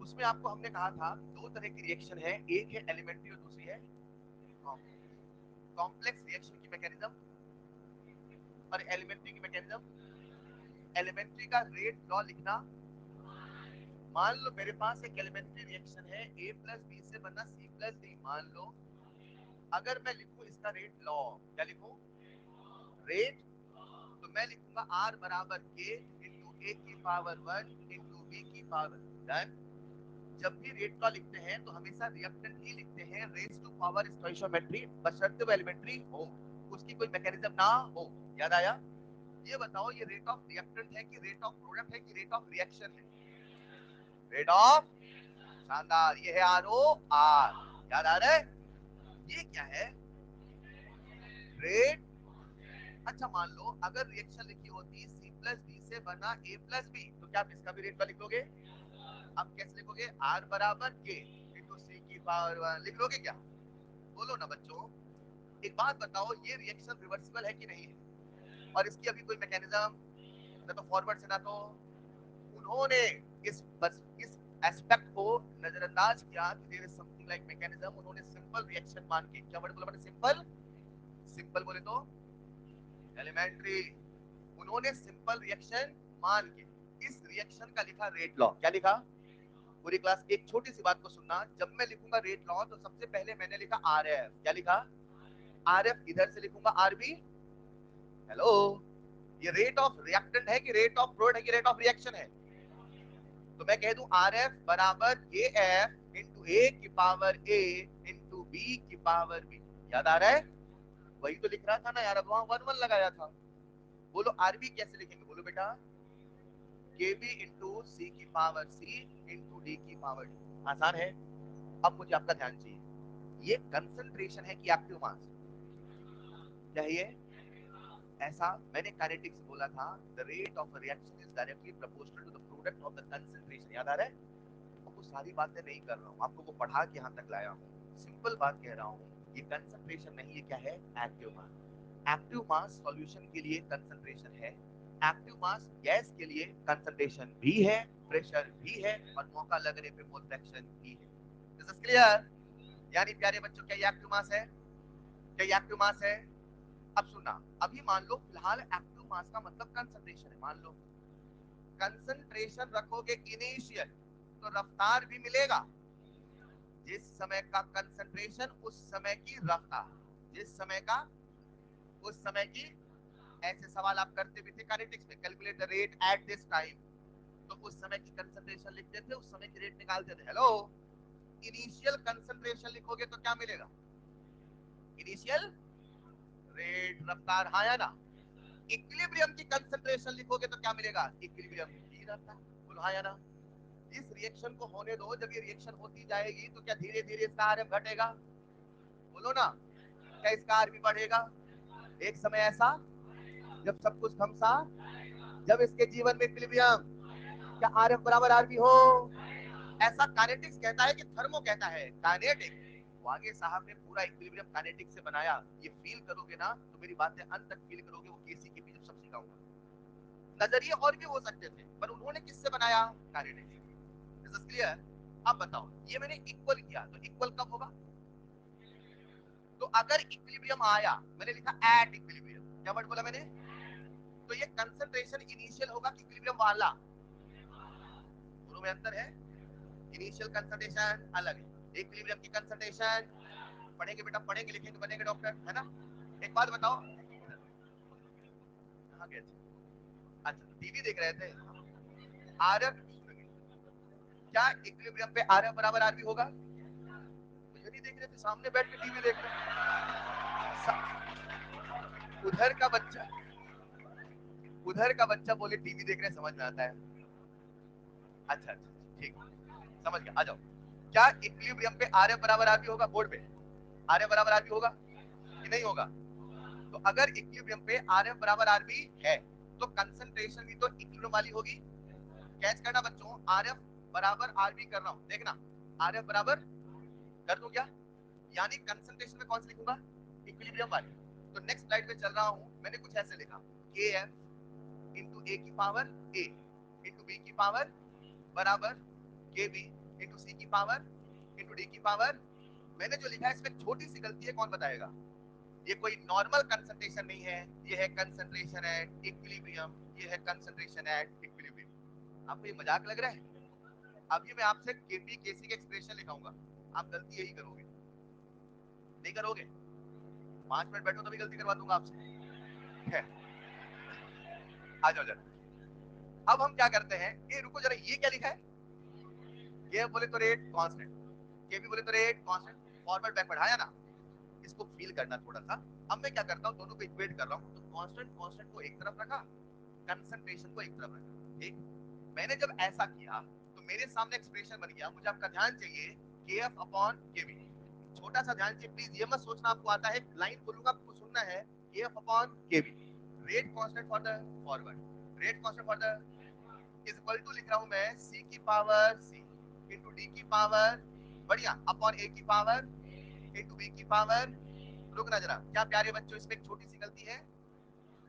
Speaker 1: उसमें आपको हमने कहा था दो तरह की रिएक्शन है, एक है एलिमेंट्री और दूसरी है कॉम्प्लेक्स रिएक्शन की मैकेनिज्म और एलिमेंट्री की मैकेनिज्म। एलिमेंट्री का रेट लॉ लिखना। मान लो मेरे पास एक एलिमेंट्री रिएक्शन है, ए प्लस बी से बना सी प्लस डी। मान लो अगर मैं लिखूं इसका रेट लॉ, क्या लिखूं? रेट, तो मैं लिखूंगा आर बराबर के इंटू ए की पावर वन इंटू बी की पावर। डन। जब भी रेट लॉ लिखते हैं तो हमेशा रिएक्टेंट ही लिखते हैं रेज टू पावर स्टोइशियोमेट्री, बशर्ते वो एलिमेंट्री हो, उसकी कोई मैकेनिज्म ना हो। याद आया? ये बताओ ये रेट ऑफ रिएक्टेंट है कि रेट ऑफ प्रोडक्ट है कि रेट ऑफ रिएक्शन है? Rate of. शानदार, ये है आर ओ आर। याद आ रहा है? ये क्या है? रेट। अच्छा मान लो अगर रिएक्शन लिखी होती सी प्लस डी से बना ए प्लस बी, तो क्या आप इसका भी रेट लिख लोगे? अब कैसे लिखोगे? आर बराबर के इंटू सी की पावर वन। लिख लोगे क्या? बोलो ना बच्चों। एक बात बताओ, ये रिएक्शन रिवर्सिबल है कि नहीं है? और इसकी अभी कोई मैकेनिज्म ना तो फॉरवर्ड से ना तो, उन्होंने इस बस इस एस्पेक्ट को नजरअंदाज किया कि there is something like mechanism, उन्होंने सिंपल रिएक्शन मान के, क्या वर्ड बोला मैंने, सिंपल, सिंपल बोले तो एलिमेंट्री, उन्होंने सिंपल रिएक्शन मान के इस रिएक्शन का लिखा रेट लॉ। क्या लिखा? पूरी क्लास एक छोटी सी बात को सुनना, जब मैं लिखूंगा रेट लॉ तो सबसे पहले मैंने लिखा आर एफ। क्या लिखा? R F. इधर से लिखूंगा आर बी। हेलो, ये रेट ऑफ रिएक्टेंट है कि रेट ऑफ प्रोडक्ट है कि रेट ऑफ रिएक्शन है? तो मैं कह दूं आर एफ बराबर ए एफ इंटू ए की पावर ए इंटू बी की पावर बी। याद आ रहा है? वही तो लिख रहा था ना यार, अब वहां वन वन लगाया था। बोलो आरबी कैसे लिखेंगे, बोलो बेटा, के बी इंटू सी की पावर सी इंटू डी की पावर डी। आसान है। अब मुझे आपका ध्यान चाहिए, ये कंसंट्रेशन है कि एक्टिव मास? क्या है ये? ऐसा मैंने काइनेटिक्स से बोला था, the rate of reaction is directly proportional to the product of the concentration. याद आ रहा है? वो सारी बातें नहीं कर रहा हूँ, आपको वो पढ़ा के यहाँ तक लाया हूँ। सिंपल बात कह रहा हूँ, ये कंसंट्रेशन नहीं, ये क्या है? Active mass. Active mass solution के लिए कंसंट्रेशन है, एक्टिव मास गैस के लिए कंसंट्रेशन भी है, प्रेशर भी है, और मौका लगने पे मोल फ्रैक्शन भी है। This is clear? यानी प्यारे बच्चों, क्या ये एक्टिव मास है? क्या ये एक्टिव मास है? अब सुनना, अभी मान लो फिलहाल एक्टिव मास का मतलब कंसंट्रेशन है, मान लो कंसंट्रेशन रखोगे इनिशियल तो रफ्तार भी मिलेगा। जिस समय का कंसंट्रेशन उस समय की रफ्तार, जिस समय का उस समय की। ऐसे सवाल आप करते भी थे काइनेटिक्स में, calculate the rate at this time, तो उस समय की कंसंट्रेशन लिखते थे, उस समय की रेट निकालते थे। हेलो, इनिशियल कंसंट्रेशन लिखोगे तो क्या मिलेगा? इनिशियल रेट, रफ्तार, हाँ या ना? इक्विलिब्रियम की कंसंट्रेशन लिखोगे तो क्या मिलेगा? इक्विलिब्रियम की रफ्तार। बोलो हाँ या ना? इस रिएक्शन को होने दो, जब ये रिएक्शन होती जाएगी तो क्या धीरे धीरे इसका आरएफ घटेगा? बोलो ना, क्या इसका आर भी बढ़ेगा? एक समय ऐसा जब सब कुछ थमसा, जब इसके जीवन में इक्विलिब्रियम, क्या आर एफ बराबर आर बी हो? ऐसा काइनेटिक्स कहता है कि थर्मो कहता है? काइनेटिक। वागे साहब ने पूरा इक्विलिब्रियम काइनेटिक्स से बनाया। ये फील करोगे ना तो मेरी बातें अंत तक फील करोगे, वो केसी के पी जब सब सिखाऊंगा। नजरिए और भी हो सकते थे, पर उन्होंने किससे बनाया? काइनेटिक्स। This is clear? अब बताओ, ये मैंने इक्वल किया तो इक्वल कब होगा? तो अगर इक्विलिब्रियम आया, मैंने लिखा एट इक्विलिब्रियम, क्या वर्ड बोला मैंने? तो ये कंसंट्रेशन इनिशियल होगा कि इक्विलिब्रियम वाला? दोनों में अंतर है। इनिशियल कंसंट्रेशन अलग है, इक्विलिब्रियम की कंसंट्रेशन। पढ़ेंगे बेटा, पढ़ेंगे, लिखेंगे, बनेंगे डॉक्टर, है ना? एक बात बताओ, कहाँ गए थे? अच्छा, टीवी देख रहे थे। आरएफ, क्या इक्विलिब्रियम पे आरएफ बराबर आरबी होगा? मुझे नहीं देख रहे थे, सामने बैठ के टीवी देख रहे। उधर का बच्चा, उधर का बच्चा बोले टीवी देख रहे, समझ में आता है। अच्छा अच्छा, ठीक, समझ गया, आ जाओ। क्या इक्विलिब्रियम पे आरएफ बराबर आरबी होगा? बोर्ड पे आरएफ बराबर आरबी होगा कि नहीं होगा? तो अगर इक्विलिब्रियम पे आरएफ बराबर आरबी है तो कंसंट्रेशन भी तो इक्विलिब्रियम वाली होगी। कैच करना बच्चों, आरएफ बराबर आरबी कर रहा हूं, देखना, आरएफ बराबर कर दूं क्या? यानी कंसंट्रेशन में कौन सी लिखूंगा? इक्विलिब्रियम वाली। तो नेक्स्ट स्लाइड पे चल रहा हूं, मैंने कुछ ऐसे लिखा, के एफ इंटू ए की पावर ए इंटू बी की पावर बराबर के बी इंटू सी की पावर इंटू डी की पावर। मैंने जो लिखा है इसमें छोटी सी गलती है, कौन बताएगा? ये कोई नॉर्मल कंसंट्रेशन नहीं है, ये है कंसंट्रेशन एट इक्विलिब्रियम, ये है कंसंट्रेशन एट इक्विलिब्रियम। आपको ये मजाक लग रहा है? अभी मैं आपसे केपी केसी के एक्सप्रेशन लिखाऊंगा, आप गलती यही करोगे, नहीं करोगे? 5 मिनट बैठो तभी गलती करवा दूंगा आपसे। आ जाओ जरा। अब हम क्या करते हैं, ये रुको जरा, ये क्या लिखा है? ये बोले तो रेट कांस्टेंट, के भी बोले तो रेट कांस्टेंट, फॉरवर्ड बैकवर्ड, आया ना? इसको फील करना थोड़ा सा। अब मैं क्या करता हूँ, दोनों को इक्वेट कर रहा हूँ, तो कांस्टेंट कांस्टेंट को एक तरफ रखा, कंसंट्रेशन को एक तरफ रखा, ठीक। मैंने जब ऐसा किया तो मेरे सामने एक्सप्रेशन बन गया। मुझे आपका ध्यान चाहिए, के एफ अपॉन के बी। छोटा सा ध्यान चाहिए प्लीज, ये मत सोचना आपको आता है, लाइन बोलूंगा आपको सुनना है, K F upon K B, rate constant for the forward, rate constant for the, is equal to लिख रहा हूं मैं सी की पावर सी इंटू डी की पावर, बढ़िया, अपॉन ए की पावर इंटू बी की पावर। रुकना जरा, क्या प्यारे बच्चों, इसमें एक छोटी सी गलती है,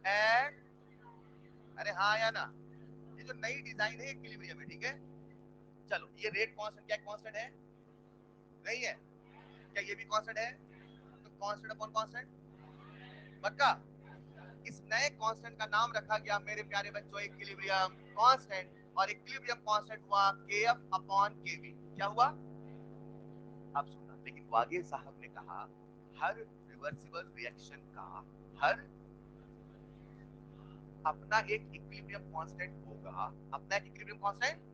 Speaker 1: एट, अरे हाँ या ना? ये जो नई डिजाइन है इक्विलिब्रियम है, ठीक है, चलो ये रेट कांस्टेंट क्या कांस्टेंट है? नहीं है। क्या ये भी कांस्टेंट है? तो कांस्टेंट अपॉन कांस्टेंट पक्का। इस नए कांस्टेंट का नाम रखा गया मेरे प्यारे बच्चों इक्विलिब्रियम कांस्टेंट, और इक्विलिब्रियम कांस्टेंट हुआ kf अपॉन kv। क्या हुआ? आप सुनना, लेकिन वागे साहब ने कहा हर रिवर्सिबल रिएक्शन का हर अपना एक इक्विलिब्रियम कांस्टेंट होगा, अपना एक इक्विलिब्रियम कांस्टेंट।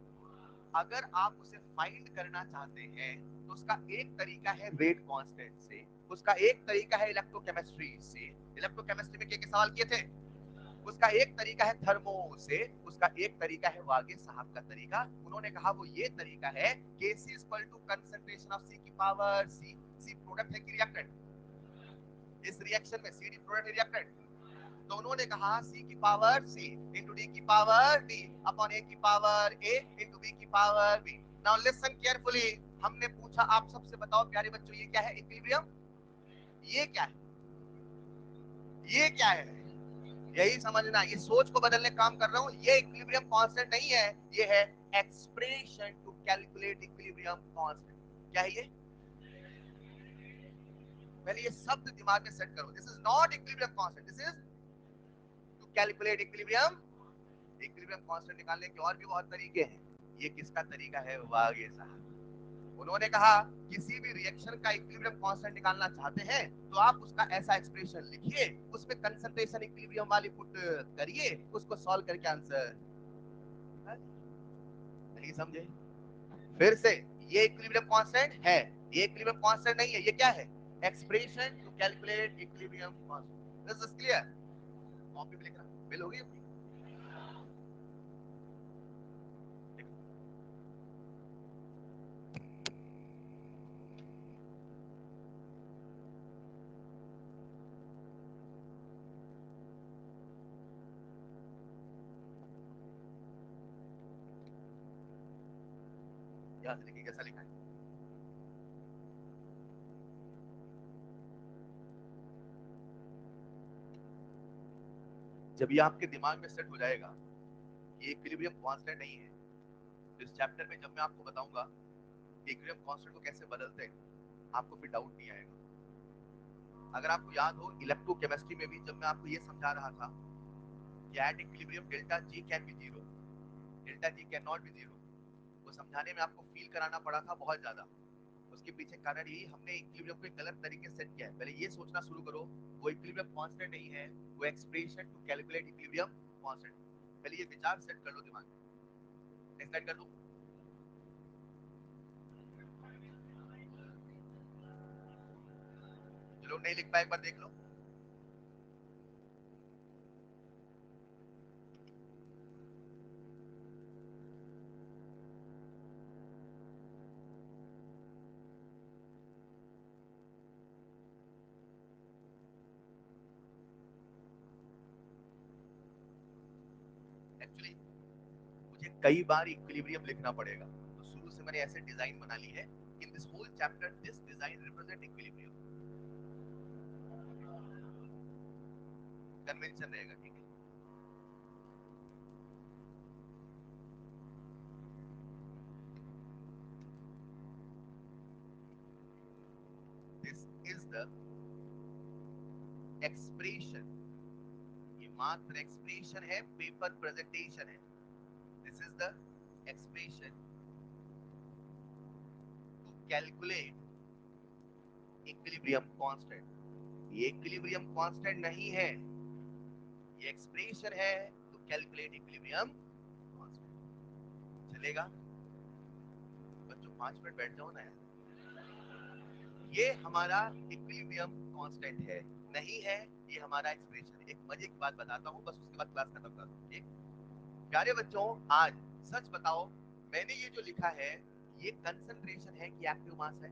Speaker 1: अगर आप उसे फाइंड करना चाहते हैं तो उसका एक तरीका है रेट कांस्टेंट से, उसका एक तरीका है इलेक्ट्रोकेमिस्ट्री से, इलेक्ट्रोकेमिस्ट्री में क्या सवाल किए थे, उसका एक तरीका है थर्मो से, उसका एक तरीका है वागे साहब का तरीका। उन्होंने कहा वो ये तरीका है Kc equal to concentration of C की पावर C। C प्रोडक्ट है कि रिएक्टेंट? इस रिएक्शन में CD प्रोडक्ट है रिएक्टेंट। तो उन्होंने कहा C की पावर C इंटू D की पावर D अपॉन A की पावर A इंटू B की power B। Now listen carefully, हमने पूछा आप सबसे बताओ प्यारे बच्चों ये क्या है इक्विलिब्रियम? ये क्या है? ये क्या है? यही समझना, ये सोच को बदलने काम कर रहा हूं। ये इक्विलिब्रियम कांस्टेंट नहीं है, ये है expression to calculate equilibrium constant. क्या है ये? पहले ये शब्द दिमाग में सेट करो, this is not equilibrium constant, this is to calculate equilibrium. Equilibrium constant निकालने के और भी बहुत तरीके हैं। ये किसका तरीका है? वागे साहब। उन्होंने कहा किसी भी रिएक्शन का इक्विलिब्रियम कांस्टेंट निकालना चाहते हैं तो आप उसका ऐसा एक्सप्रेशन लिखिए, उसमें कंसंट्रेशन इक्विलिब्रियम वाली पुट करिए, उसको सॉल्व करके आंसर। नहीं समझे? फिर से, ये इक्विलिब्रियम कांस्टेंट है, ये इक्विलिब्रियम कांस्टेंट नहीं है। ये क्या है? Expression to calculate equilibrium constant. This is clear? Copy पे लिखना, बिल होगी अपनी। यहां से लिखिए कैसा लिखा है। जब ये आपके दिमाग में सेट हो जाएगा ये इक्विलिब्रियम कांस्टेंट नहीं है, तो इस चैप्टर में जब मैं आपको बताऊंगा कि इक्विलिब्रियम कांस्टेंट को कैसे बदलते हैं, आपको फिर डाउट नहीं आएगा। अगर आपको याद हो इलेक्ट्रोकेमिस्ट्री में भी जब मैं आपको ये समझा रहा था कि at equilibrium delta G can be zero, delta G can not be zero, वो समझाने में आपको फील कराना पड़ा था बहुत ज्यादा। उसके पीछे कारण यही, हमने इक्विलिब्रियम को एक गलत तरीके से सेट किया है। पहले ये सोचना शुरू करो वो इक्विलिब्रियम कांस्टेंट नहीं है, वो expression to calculate equilibrium constant. पहले ये विचार सेट कर लो दिमाग में। नेक्स्ट स्लाइड कर दूं? जो लोग नहीं लिख पाए एक बार देख लो। एक्चुअली मुझे कई बार इक्विलिब्रियम लिखना पड़ेगा, तो शुरू से मैंने ऐसे डिजाइन बना ली है। In this whole chapter this design represent equilibrium, convention रहेगा, ठीक है? दिस इज द एक्सप्रेशन, ये मात्र एक्सप्रेशन है, पेपर प्रेजेंटेशन है। This is the expression to calculate equilibrium constant. ये इक्विलिब्रियम कांस्टेंट नहीं है, ये एक्सप्रेशन है टू कैलकुलेट इक्विलिब्रियम कांस्टेंट। चलेगा? बच्चों 5 मिनट बैठ जाओ ना यार। ये हमारा इक्विलिब्रियम कांस्टेंट है, नहीं है ये हमारा एक्सप्रेशन है। एक मजे की बात बताता हूँ, बस उसके बाद क्लास खत्म कर दूँ, ठीक? प्यारे बच्चों, आज सच बताओ, मैंने ये जो लिखा है ये कंसंट्रेशन है कि एक्टिव मास है?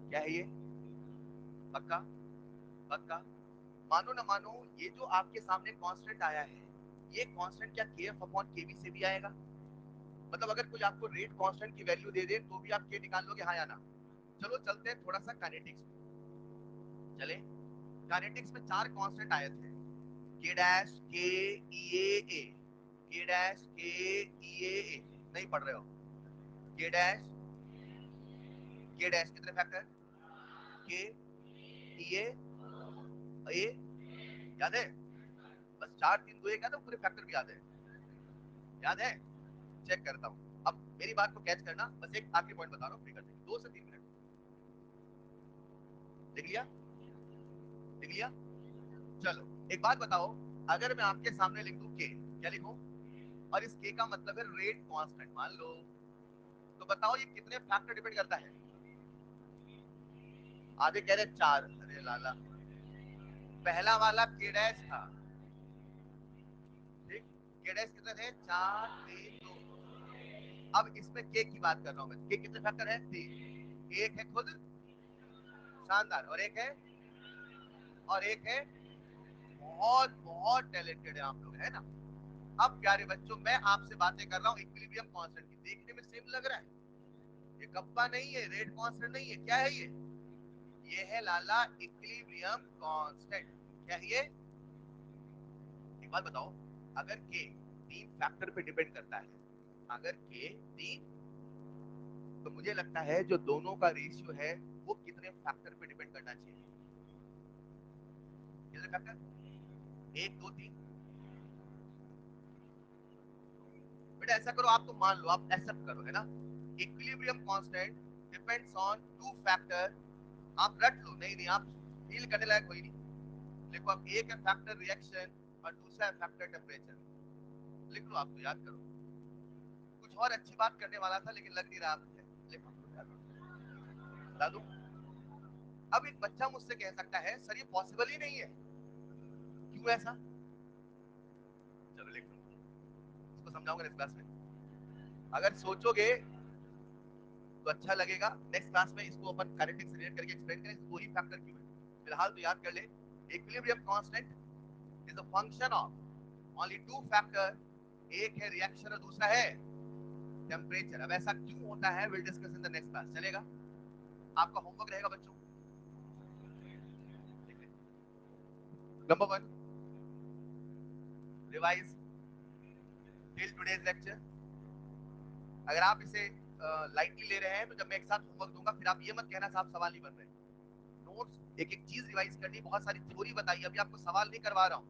Speaker 1: क्या है ये? पक्का? पक्का? मानो ना मानो, ये जो आपके सामने कांस्टेंट आया है, ये कांस्टेंट क्या kf अपॉन kv से भी आएगा? मतलब अगर कोई आपको रेट कांस्टेंट की वैल्यू दे दे तो भी आप k निकाल लोगे, हाँ या ना? चलो चलते हैं थोड़ा सा काइनेटिक्स में। चले, काइनेटिक्स में 4 कांस्टेंट आए थे, k dash k e a a, k dash k e a a। नहीं पढ़ रहे हो? के डैश, के डैश कितने फैक्टर, के, टी ए, याद है? बस 4 3 2 1 याद है, पूरे फैक्टर भी याद है, याद है? चेक करता हूं। अब मेरी बात को कैच करना, बस एक आखिरी पॉइंट बता रहा हूं, फ्री कर देंगे 2 से 3 मिनट। देख लिया, देख लिया? चलो एक बात बताओ, अगर मैं आपके सामने लिख दूं के, क्या लिखूं? और इस के का मतलब है रेट कांस्टेंट मान लो, तो बताओ ये कितने फैक्टर डिपेंड करता है? आधे कह रहे 4, अरे लाला, पहला वाला के डैश था, ठीक? के डैश कितने थे? 4 3 2। अब इसमें के की बात कर रहा हूं मैं, के कितने फैक्टर है? 3। एक है खुद शानदार, और एक है, और एक है बहुत बहुत टैलेंटेड है आप लोग, है ना? अब प्यारे बच्चों, मैं आपसे बातें कर रहा हूँ इक्विलिब्रियम कांस्टेंट की, देखने में सेम लग रहा है, ये कप्पा नहीं है, रेट कांस्टेंट नहीं है, क्या है ये है लाला इक्विलिब्रियम कांस्टेंट। क्या है ये? एक बात बताओ, अगर के 3 फैक्टर पे डिपेंड करता है, अगर के 3, तो मुझे लगता है जो दोनों का रेशियो है वो कितने फैक्टर पे डिपेंड करना चाहिए? कितने फैक्टर? 1 2 3। बेटा ऐसा करो, आप तो मान लो, आप एक्सेप्ट करो, है ना? Equilibrium constant depends on 2 factor. आप रट लो, नहीं नहीं, आप फील करने लायक कोई नहीं। देखो, अब एक है फैक्टर रिएक्शन और दूसरा है फैक्टर टेम्परेचर। लिख लो, आप तो याद करो। कुछ और अच्छी बात करने वाला था लेकिन लग नहीं रहा मुझे। लिखो, बता दूं? अब एक बच्चा मुझसे कह सकता है सर ये पॉसिबल ही नहीं है, क्यों ऐसा? चलो लिख लो, इसको समझाऊंगा नेक्स्ट क्लास में। अगर सोचोगे तो अच्छा लगेगा, नेक्स्ट क्लास में इसको अपन काइनेटिक्स से रिलेट करके एक्सप्लेन करें दो ही फैक्टर क्यों है। फिलहाल तो याद कर ले, equilibrium constant is a function of only 2 factor, एक है रिएक्शन और दूसरा है टेम्परेचर। अब ऐसा क्यों होता है, will discuss in the next class, चलेगा? आपका होमवर्क रहेगा बच्चों, number 1, revise till today's lecture. अगर आप इसे लाइटली ले रहे हैं तो जब मैं एक साथ होमवर्क दूंगा फिर आप ये मत कहना साहब सवाल नहीं बन रहे। नोट्स एक एक चीज रिवाइज करनी, बहुत सारी थ्योरी बताई, अभी आपको सवाल नहीं करवा रहा हूँ,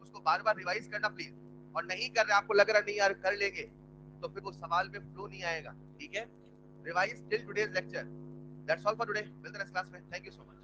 Speaker 1: उसको बार बार रिवाइज करना प्लीज। और नहीं कर रहे, आपको लग रहा नहीं यार कर लेंगे, तो फिर वो सवाल में फ्लो नहीं आएगा, ठीक है? Revise till today's lecture. That's all for today, मिलते हैं नेक्स्ट क्लास में, थैंक यू सो मच।